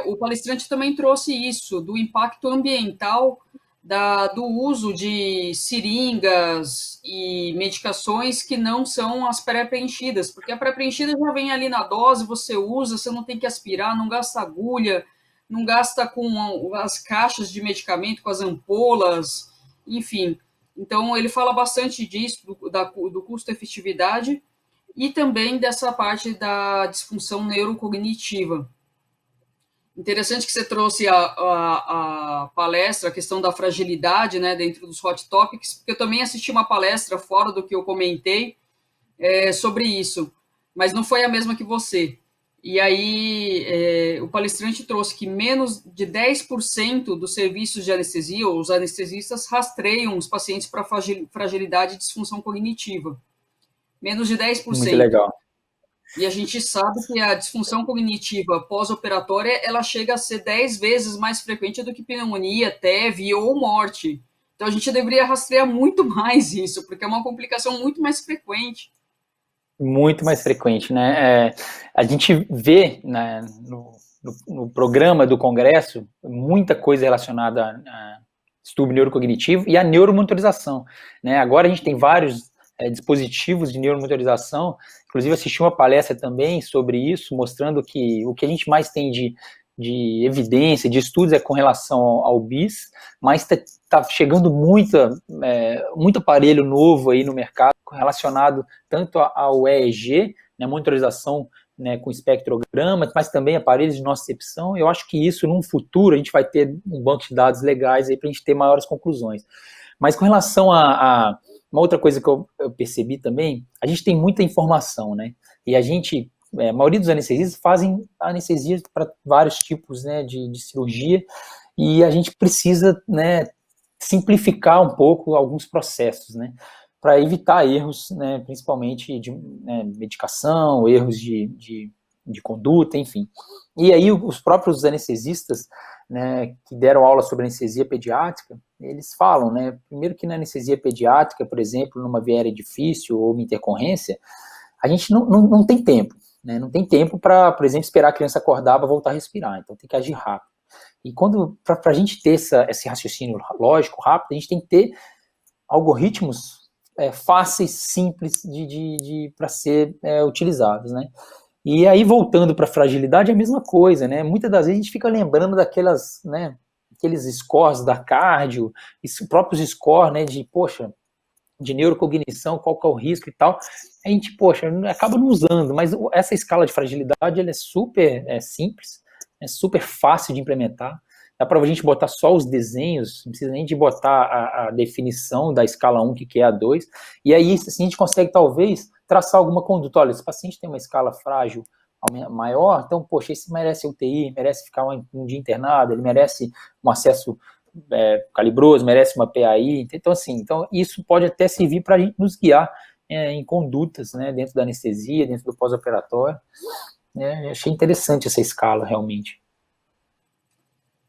O palestrante também trouxe isso, do impacto ambiental do uso de seringas e medicações que não são as pré-preenchidas, porque a pré-preenchida já vem ali na dose, você usa, você não tem que aspirar, não gasta agulha, não gasta com as caixas de medicamento, com as ampolas, enfim. Então, ele fala bastante disso, do custo-efetividade e também dessa parte da disfunção neurocognitiva. Interessante que você trouxe a palestra, a questão da fragilidade, né, dentro dos hot topics, porque eu também assisti uma palestra fora do que eu comentei sobre isso, mas não foi a mesma que você. E aí o palestrante trouxe que menos de 10% dos serviços de anestesia, ou os anestesistas, rastreiam os pacientes para fragilidade e disfunção cognitiva. Menos de 10%. Muito legal. E a gente sabe que a disfunção cognitiva pós-operatória, ela chega a ser 10 vezes mais frequente do que pneumonia, TEV ou morte. Então a gente deveria rastrear muito mais isso, porque é uma complicação muito mais frequente. Muito mais frequente, né? A gente vê, né, no programa do Congresso muita coisa relacionada a distúrbio neurocognitivo e a neuromonitorização, né? Agora a gente tem vários dispositivos de neuromonitorização, inclusive assisti uma palestra também sobre isso, mostrando que o que a gente mais tem de evidência, de estudos é com relação ao BIS, mas está chegando muito aparelho novo aí no mercado relacionado tanto ao EEG, né, monitorização, né, com espectrograma, mas também aparelhos de nocicepção. Eu acho que isso, num futuro, a gente vai ter um banco de dados legais aí para a gente ter maiores conclusões. Mas com relação a uma outra coisa que eu percebi também, a gente tem muita informação, né? E a maioria dos anestesistas fazem anestesia para vários tipos, né, de cirurgia, e a gente precisa, né, simplificar um pouco alguns processos, né, para evitar erros, né, principalmente de medicação, erros de conduta, enfim. E aí os próprios anestesistas, né, que deram aula sobre anestesia pediátrica, eles falam, né, primeiro que na anestesia pediátrica, por exemplo, numa viéria difícil ou uma intercorrência, a gente não tem tempo, né, não tem tempo para, por exemplo, esperar a criança acordar para voltar a respirar, então tem que agir rápido. E para a gente ter esse raciocínio lógico, rápido, a gente tem que ter algoritmos fáceis, simples para ser utilizados, né? E aí, voltando para a fragilidade, é a mesma coisa, né? Muitas das vezes a gente fica lembrando daquelas, né, aqueles scores da cardio, os próprios scores, né, de neurocognição, qual que é o risco e tal. A gente, acaba não usando, mas essa escala de fragilidade, ela é super simples, é super fácil de implementar. Dá para a gente botar só os desenhos, não precisa nem de botar a definição da escala 1, que é a 2, e aí assim, a gente consegue, talvez, traçar alguma conduta. Olha, esse paciente tem uma escala frágil maior, então, esse merece UTI, merece ficar um dia internado, ele merece um acesso calibroso, merece uma PAI, então, assim, isso pode até servir para a gente nos guiar em condutas, né, dentro da anestesia, dentro do pós-operatório. Achei interessante essa escala, realmente.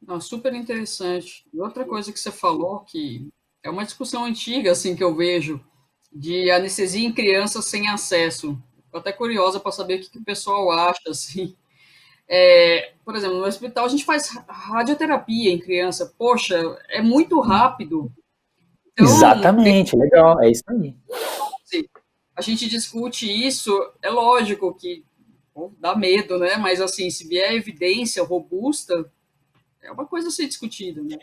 Não, super interessante. E outra coisa que você falou, que é uma discussão antiga, assim, que eu vejo, de anestesia em crianças sem acesso. Estou até curiosa para saber o que o pessoal acha, assim. Por exemplo, no hospital a gente faz radioterapia em criança. Poxa, é muito rápido. Então, exatamente, legal, é isso aí. A gente discute isso, é lógico que dá medo, né? Mas, assim, se vier evidência robusta, é uma coisa a ser discutida, né?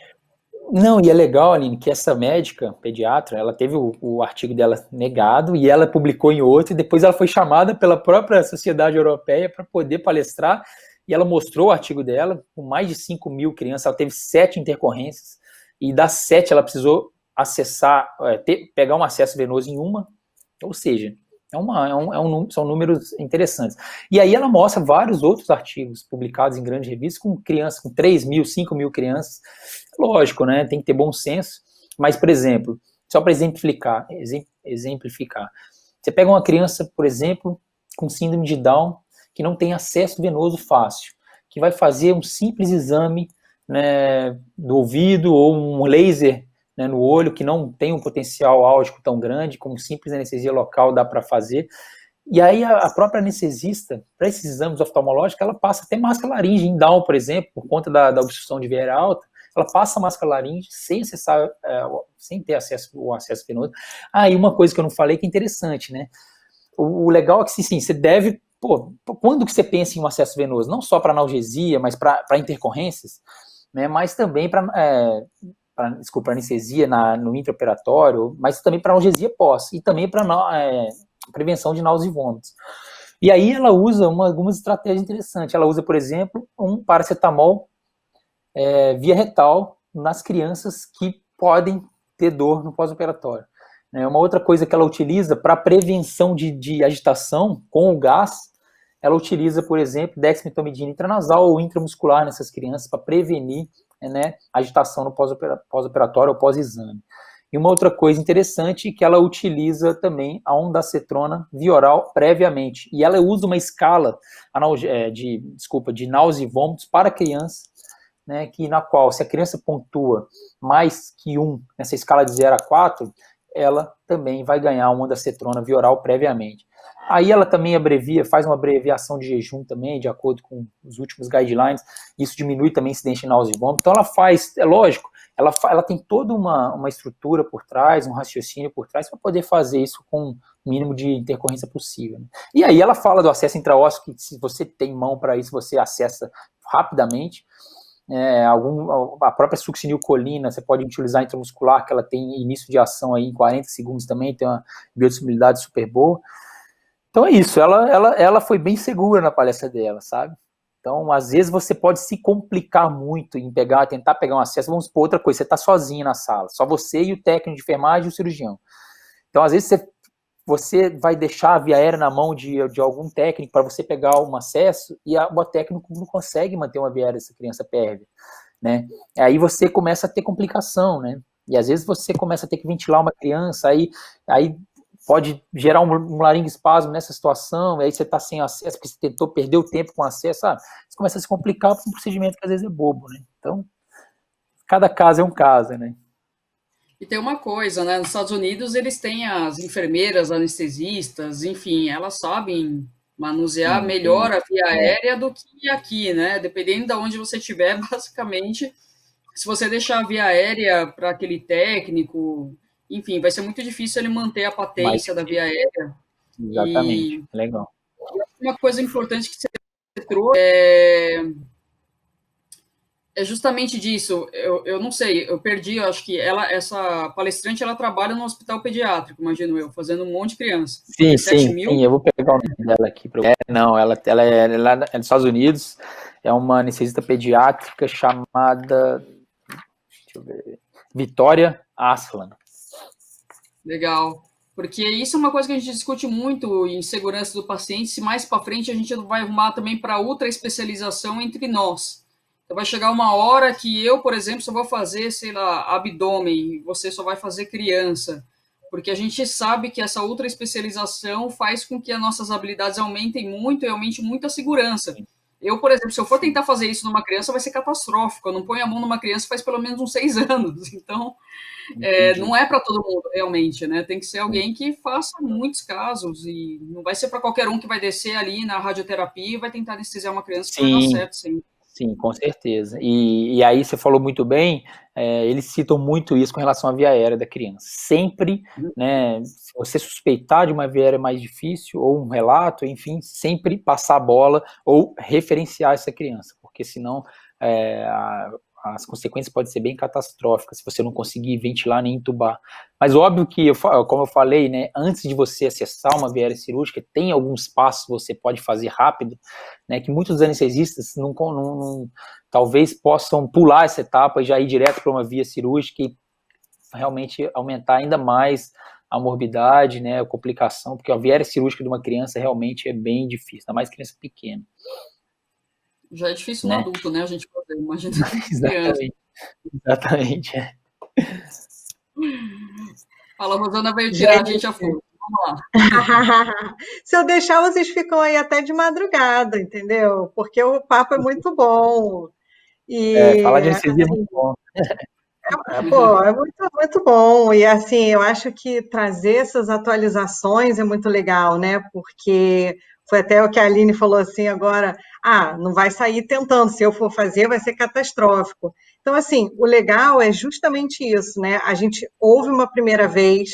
Não, e é legal, Aline, que essa médica pediatra, ela teve o artigo dela negado e ela publicou em outro, e depois ela foi chamada pela própria Sociedade Europeia para poder palestrar, e ela mostrou o artigo dela, com mais de 5.000 crianças, ela teve 7 intercorrências, e das 7 ela precisou pegar um acesso venoso em uma, ou seja, são números interessantes. E aí ela mostra vários outros artigos publicados em grandes revistas com crianças, com 3.000, 5.000 crianças. Lógico, né? Tem que ter bom senso. Mas, por exemplo, só para exemplificar, você pega uma criança, por exemplo, com síndrome de Down, que não tem acesso venoso fácil, que vai fazer um simples exame, né, do ouvido ou um laser, né, no olho, que não tem um potencial álgico tão grande, como simples anestesia local dá para fazer. E aí a própria anestesista, para esses exames oftalmológicos, ela passa até máscara laríngea em Down, por exemplo, por conta da obstrução de viária alta, ela passa a máscara laríngea sem ter o acesso venoso. E uma coisa que eu não falei que é interessante, né? O legal é que, sim, você deve... quando que você pensa em um acesso venoso? Não só para analgesia, mas para intercorrências, né? Mas também para anestesia no intraoperatório, mas também para analgesia pós, e também para prevenção de náuseas e vômitos. E aí ela usa algumas estratégias interessantes. Ela usa, por exemplo, um paracetamol via retal nas crianças que podem ter dor no pós-operatório. Uma outra coisa que ela utiliza para prevenção de agitação com o gás, ela utiliza, por exemplo, dexmedetomidina intranasal ou intramuscular nessas crianças para prevenir, né, agitação no pós-operatório ou pós-exame. E uma outra coisa interessante é que ela utiliza também a ondansetrona via oral previamente. E ela usa uma escala de náusea e vômitos para criança, né, na qual, se a criança pontua mais que 1 nessa escala de 0 a 4, ela também vai ganhar uma ondansetrona via oral previamente. Aí ela também faz uma abreviação de jejum também, de acordo com os últimos guidelines, isso diminui também a incidência de náusea e vômito. Então ela faz, é lógico, ela tem toda uma estrutura por trás, um raciocínio por trás, para poder fazer isso com o mínimo de intercorrência possível, né? E aí ela fala do acesso intraósseo, que se você tem mão para isso, você acessa rapidamente. A própria succinilcolina, você pode utilizar intramuscular, que ela tem início de ação aí em 40 segundos também, tem uma biodisponibilidade super boa. Então é isso, ela foi bem segura na palestra dela, sabe? Então, às vezes você pode se complicar muito em tentar pegar um acesso. Vamos supor outra coisa, você está sozinho na sala, só você e o técnico de enfermagem e o cirurgião. Então, às vezes você vai deixar a via aérea na mão de algum técnico para você pegar um acesso e o técnico não consegue manter uma via aérea dessa criança pérvia, né? Aí você começa a ter complicação, né? E às vezes você começa a ter que ventilar uma criança, aí pode gerar um laringoespasmo nessa situação, aí você está sem acesso, porque você perdeu tempo com acesso, sabe? Você começa a se complicar com um procedimento que às vezes é bobo, né? Então, cada caso é um caso, né? E tem uma coisa, né? Nos Estados Unidos, eles têm as enfermeiras, anestesistas, enfim, elas sabem manusear melhor a via aérea do que aqui, né? Dependendo de onde você estiver, basicamente, se você deixar a via aérea para aquele técnico, enfim, vai ser muito difícil ele manter a patência da via aérea. Exatamente, legal. Uma coisa importante que você trouxe é justamente disso. Eu não sei, eu perdi, eu acho que essa palestrante, ela trabalha no hospital pediátrico, imagino eu, fazendo um monte de criança. Sim, eu vou pegar o nome dela aqui. Ela é lá nos Estados Unidos, é uma anestesista pediátrica chamada, deixa eu ver, Vitória Aslan. Legal. Porque isso é uma coisa que a gente discute muito em segurança do paciente, se mais para frente a gente vai arrumar também para outra especialização entre nós. Então vai chegar uma hora que eu, por exemplo, só vou fazer, sei lá, abdômen, você só vai fazer criança. Porque a gente sabe que essa outra especialização faz com que as nossas habilidades aumentem muito e aumente muito a segurança. Eu, por exemplo, se eu for tentar fazer isso numa criança, vai ser catastrófico. Eu não ponho a mão numa criança faz pelo menos uns 6 anos. Então, não é para todo mundo, realmente, né? Tem que ser alguém que faça muitos casos e não vai ser para qualquer um que vai descer ali na radioterapia e vai tentar anestesiar uma criança que vai dar certo, sim. Sim, com certeza. E aí você falou muito bem, eles citam muito isso com relação à via aérea da criança. Sempre, né, se você suspeitar de uma via aérea mais difícil, ou um relato, enfim, sempre passar a bola ou referenciar essa criança, porque senão as consequências podem ser bem catastróficas se você não conseguir ventilar nem entubar. Mas óbvio que, como eu falei, né, antes de você acessar uma via aérea cirúrgica, tem alguns passos que você pode fazer rápido, né, que muitos anestesistas talvez possam pular essa etapa e já ir direto para uma via cirúrgica e realmente aumentar ainda mais a morbidade, né, a complicação, porque a via aérea cirúrgica de uma criança realmente é bem difícil, ainda mais criança pequena. Já é difícil no adulto, né, a gente fazer, imagina. Exatamente. Fala, Rosana veio tirar a gente a fogo. Vamos lá. Se eu deixar, vocês ficam aí até de madrugada, entendeu? Porque o papo é muito bom. Falar de anestesia é muito bom. É muito, muito bom. E assim, eu acho que trazer essas atualizações é muito legal, né? Porque foi até o que a Aline falou assim agora, não vai sair tentando, se eu for fazer vai ser catastrófico. Então, assim, o legal é justamente isso, né? A gente ouve uma primeira vez,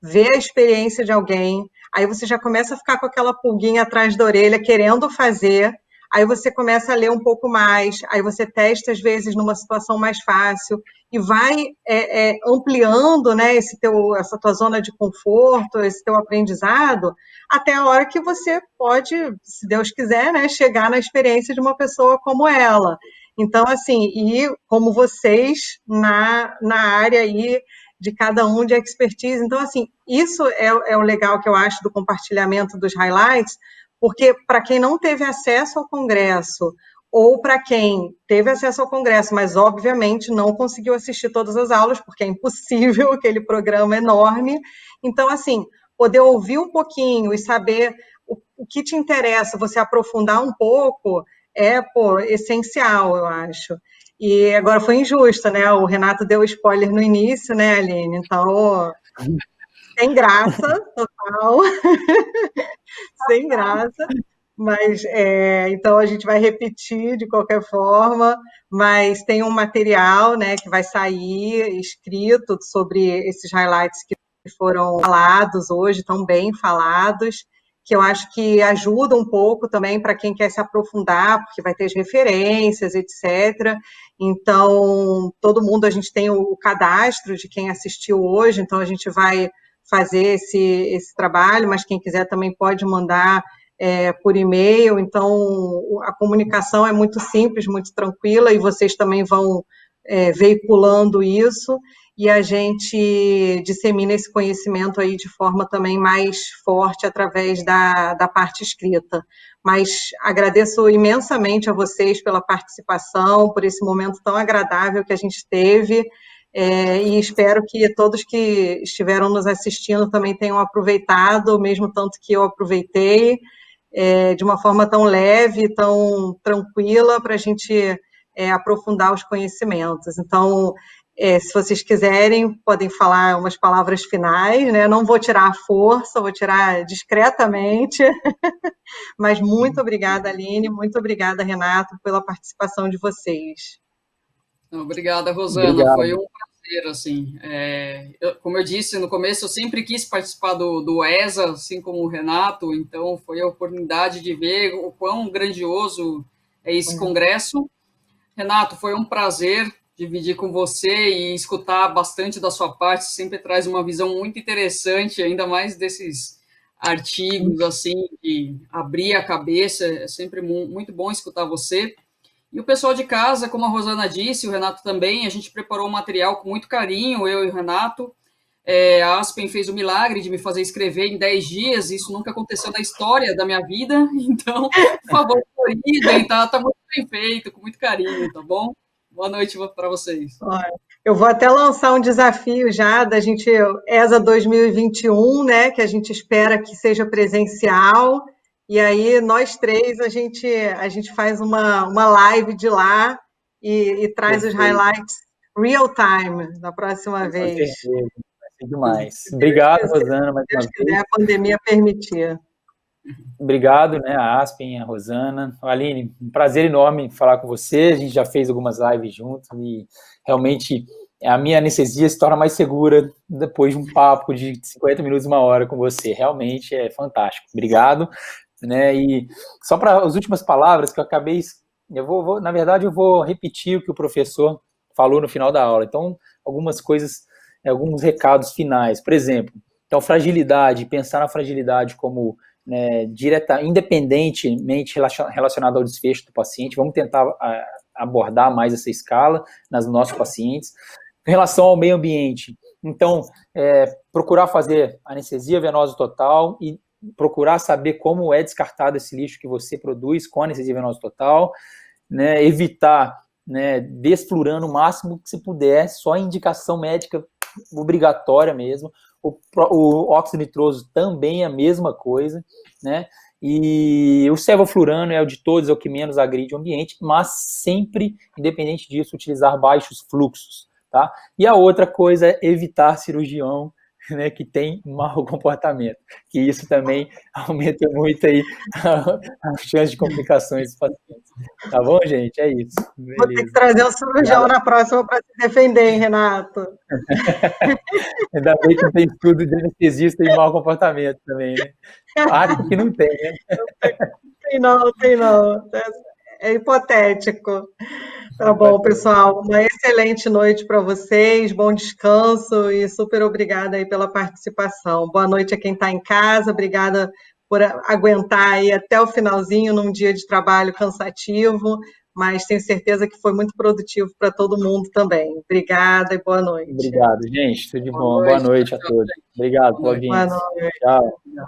vê a experiência de alguém, aí você já começa a ficar com aquela pulguinha atrás da orelha, querendo fazer, aí você começa a ler um pouco mais, aí você testa, às vezes, numa situação mais fácil, e vai ampliando, né, essa tua zona de conforto, esse teu aprendizado, até a hora que você pode, se Deus quiser, né, chegar na experiência de uma pessoa como ela. Então, assim, e como vocês na área aí de cada um de expertise. Então, assim, isso é o legal que eu acho do compartilhamento dos highlights, porque para quem não teve acesso ao congresso ou para quem teve acesso ao congresso, mas obviamente não conseguiu assistir todas as aulas, porque é impossível, aquele programa enorme. Então, assim, poder ouvir um pouquinho e saber o que te interessa, você aprofundar um pouco, essencial, eu acho. E agora foi injusto, né? O Renato deu spoiler no início, né, Aline? Então, sem graça, total, sem graça. Mas, então, a gente vai repetir de qualquer forma, mas tem um material, né, que vai sair escrito sobre esses highlights que foram falados hoje, tão bem falados, que eu acho que ajuda um pouco também para quem quer se aprofundar, porque vai ter as referências, etc. Então, todo mundo, a gente tem o cadastro de quem assistiu hoje, então a gente vai fazer esse trabalho, mas quem quiser também pode mandar por e-mail, então a comunicação é muito simples, muito tranquila, e vocês também vão veiculando isso, e a gente dissemina esse conhecimento aí de forma também mais forte através da parte escrita. Mas agradeço imensamente a vocês pela participação, por esse momento tão agradável que a gente teve, e espero que todos que estiveram nos assistindo também tenham aproveitado, o mesmo tanto que eu aproveitei, de uma forma tão leve, tão tranquila, para a gente aprofundar os conhecimentos. Então, se vocês quiserem, podem falar umas palavras finais, né? Não vou tirar a força, vou tirar discretamente, mas muito obrigada, Aline, muito obrigada, Renato, pela participação de vocês. Obrigada, Rosana. Obrigado. Foi um prazer, assim. Como eu disse no começo, eu sempre quis participar do ESA, assim como o Renato, então foi a oportunidade de ver o quão grandioso é esse congresso. Renato, foi um prazer dividir com você e escutar bastante da sua parte, sempre traz uma visão muito interessante, ainda mais desses artigos, assim, de abrir a cabeça, é sempre muito bom escutar você. E o pessoal de casa, como a Rosana disse, o Renato também, a gente preparou o material com muito carinho, eu e o Renato. A Aspen fez o milagre de me fazer escrever em 10 dias, isso nunca aconteceu na história da minha vida, então, por favor, corrigem, tá muito bem feito, com muito carinho, tá bom? Boa noite para vocês. Eu vou até lançar um desafio já da gente, ESA 2021, né, que a gente espera que seja presencial, e aí nós três a gente faz uma live de lá e traz os highlights real time da próxima vez. Vai ser demais. Obrigado, Rosana, mais uma vez. Se a pandemia permitir. Obrigado, né, a Aspen, a Rosana. Aline, um prazer enorme falar com você. A gente já fez algumas lives juntos e realmente a minha anestesia se torna mais segura depois de um papo de 50 minutos, uma hora com você. Realmente é fantástico. Obrigado. Né, e só para as últimas palavras que eu acabei, na verdade, eu vou repetir o que o professor falou no final da aula. Então, algumas coisas, alguns recados finais. Por exemplo, então, fragilidade, pensar na fragilidade como independentemente relacionado ao desfecho do paciente, vamos tentar abordar mais essa escala nos nossos pacientes. Em relação ao meio ambiente, então, procurar fazer anestesia venosa total e procurar saber como é descartado esse lixo que você produz com anestesia venosa total, né, evitar, né, desflurando o máximo que se puder, só indicação médica obrigatória mesmo. O óxido nitroso também é a mesma coisa, né? E o sevoflurano é o de todos, é o que menos agride o ambiente, mas sempre, independente disso, utilizar baixos fluxos, tá? E a outra coisa é evitar cirurgião, né, que tem mau comportamento, que isso também aumenta muito aí a chance de complicações dos pacientes. Tá bom, gente? É isso. Beleza. Vou ter que trazer um cirurgião na próxima para se defender, hein, Renato? Ainda bem que não tem estudo de anestesista e mau comportamento também, né? Acho que não tem, né? Tem não. É hipotético. Tá bom, pessoal. Uma excelente noite para vocês, bom descanso e super obrigada aí pela participação. Boa noite a quem está em casa, obrigada por aguentar aí até o finalzinho num dia de trabalho cansativo, mas tenho certeza que foi muito produtivo para todo mundo também. Obrigada e boa noite. Obrigado, gente. Tudo de bom. Boa noite a todos. Obrigado, Claudinho. Boa noite. Tchau.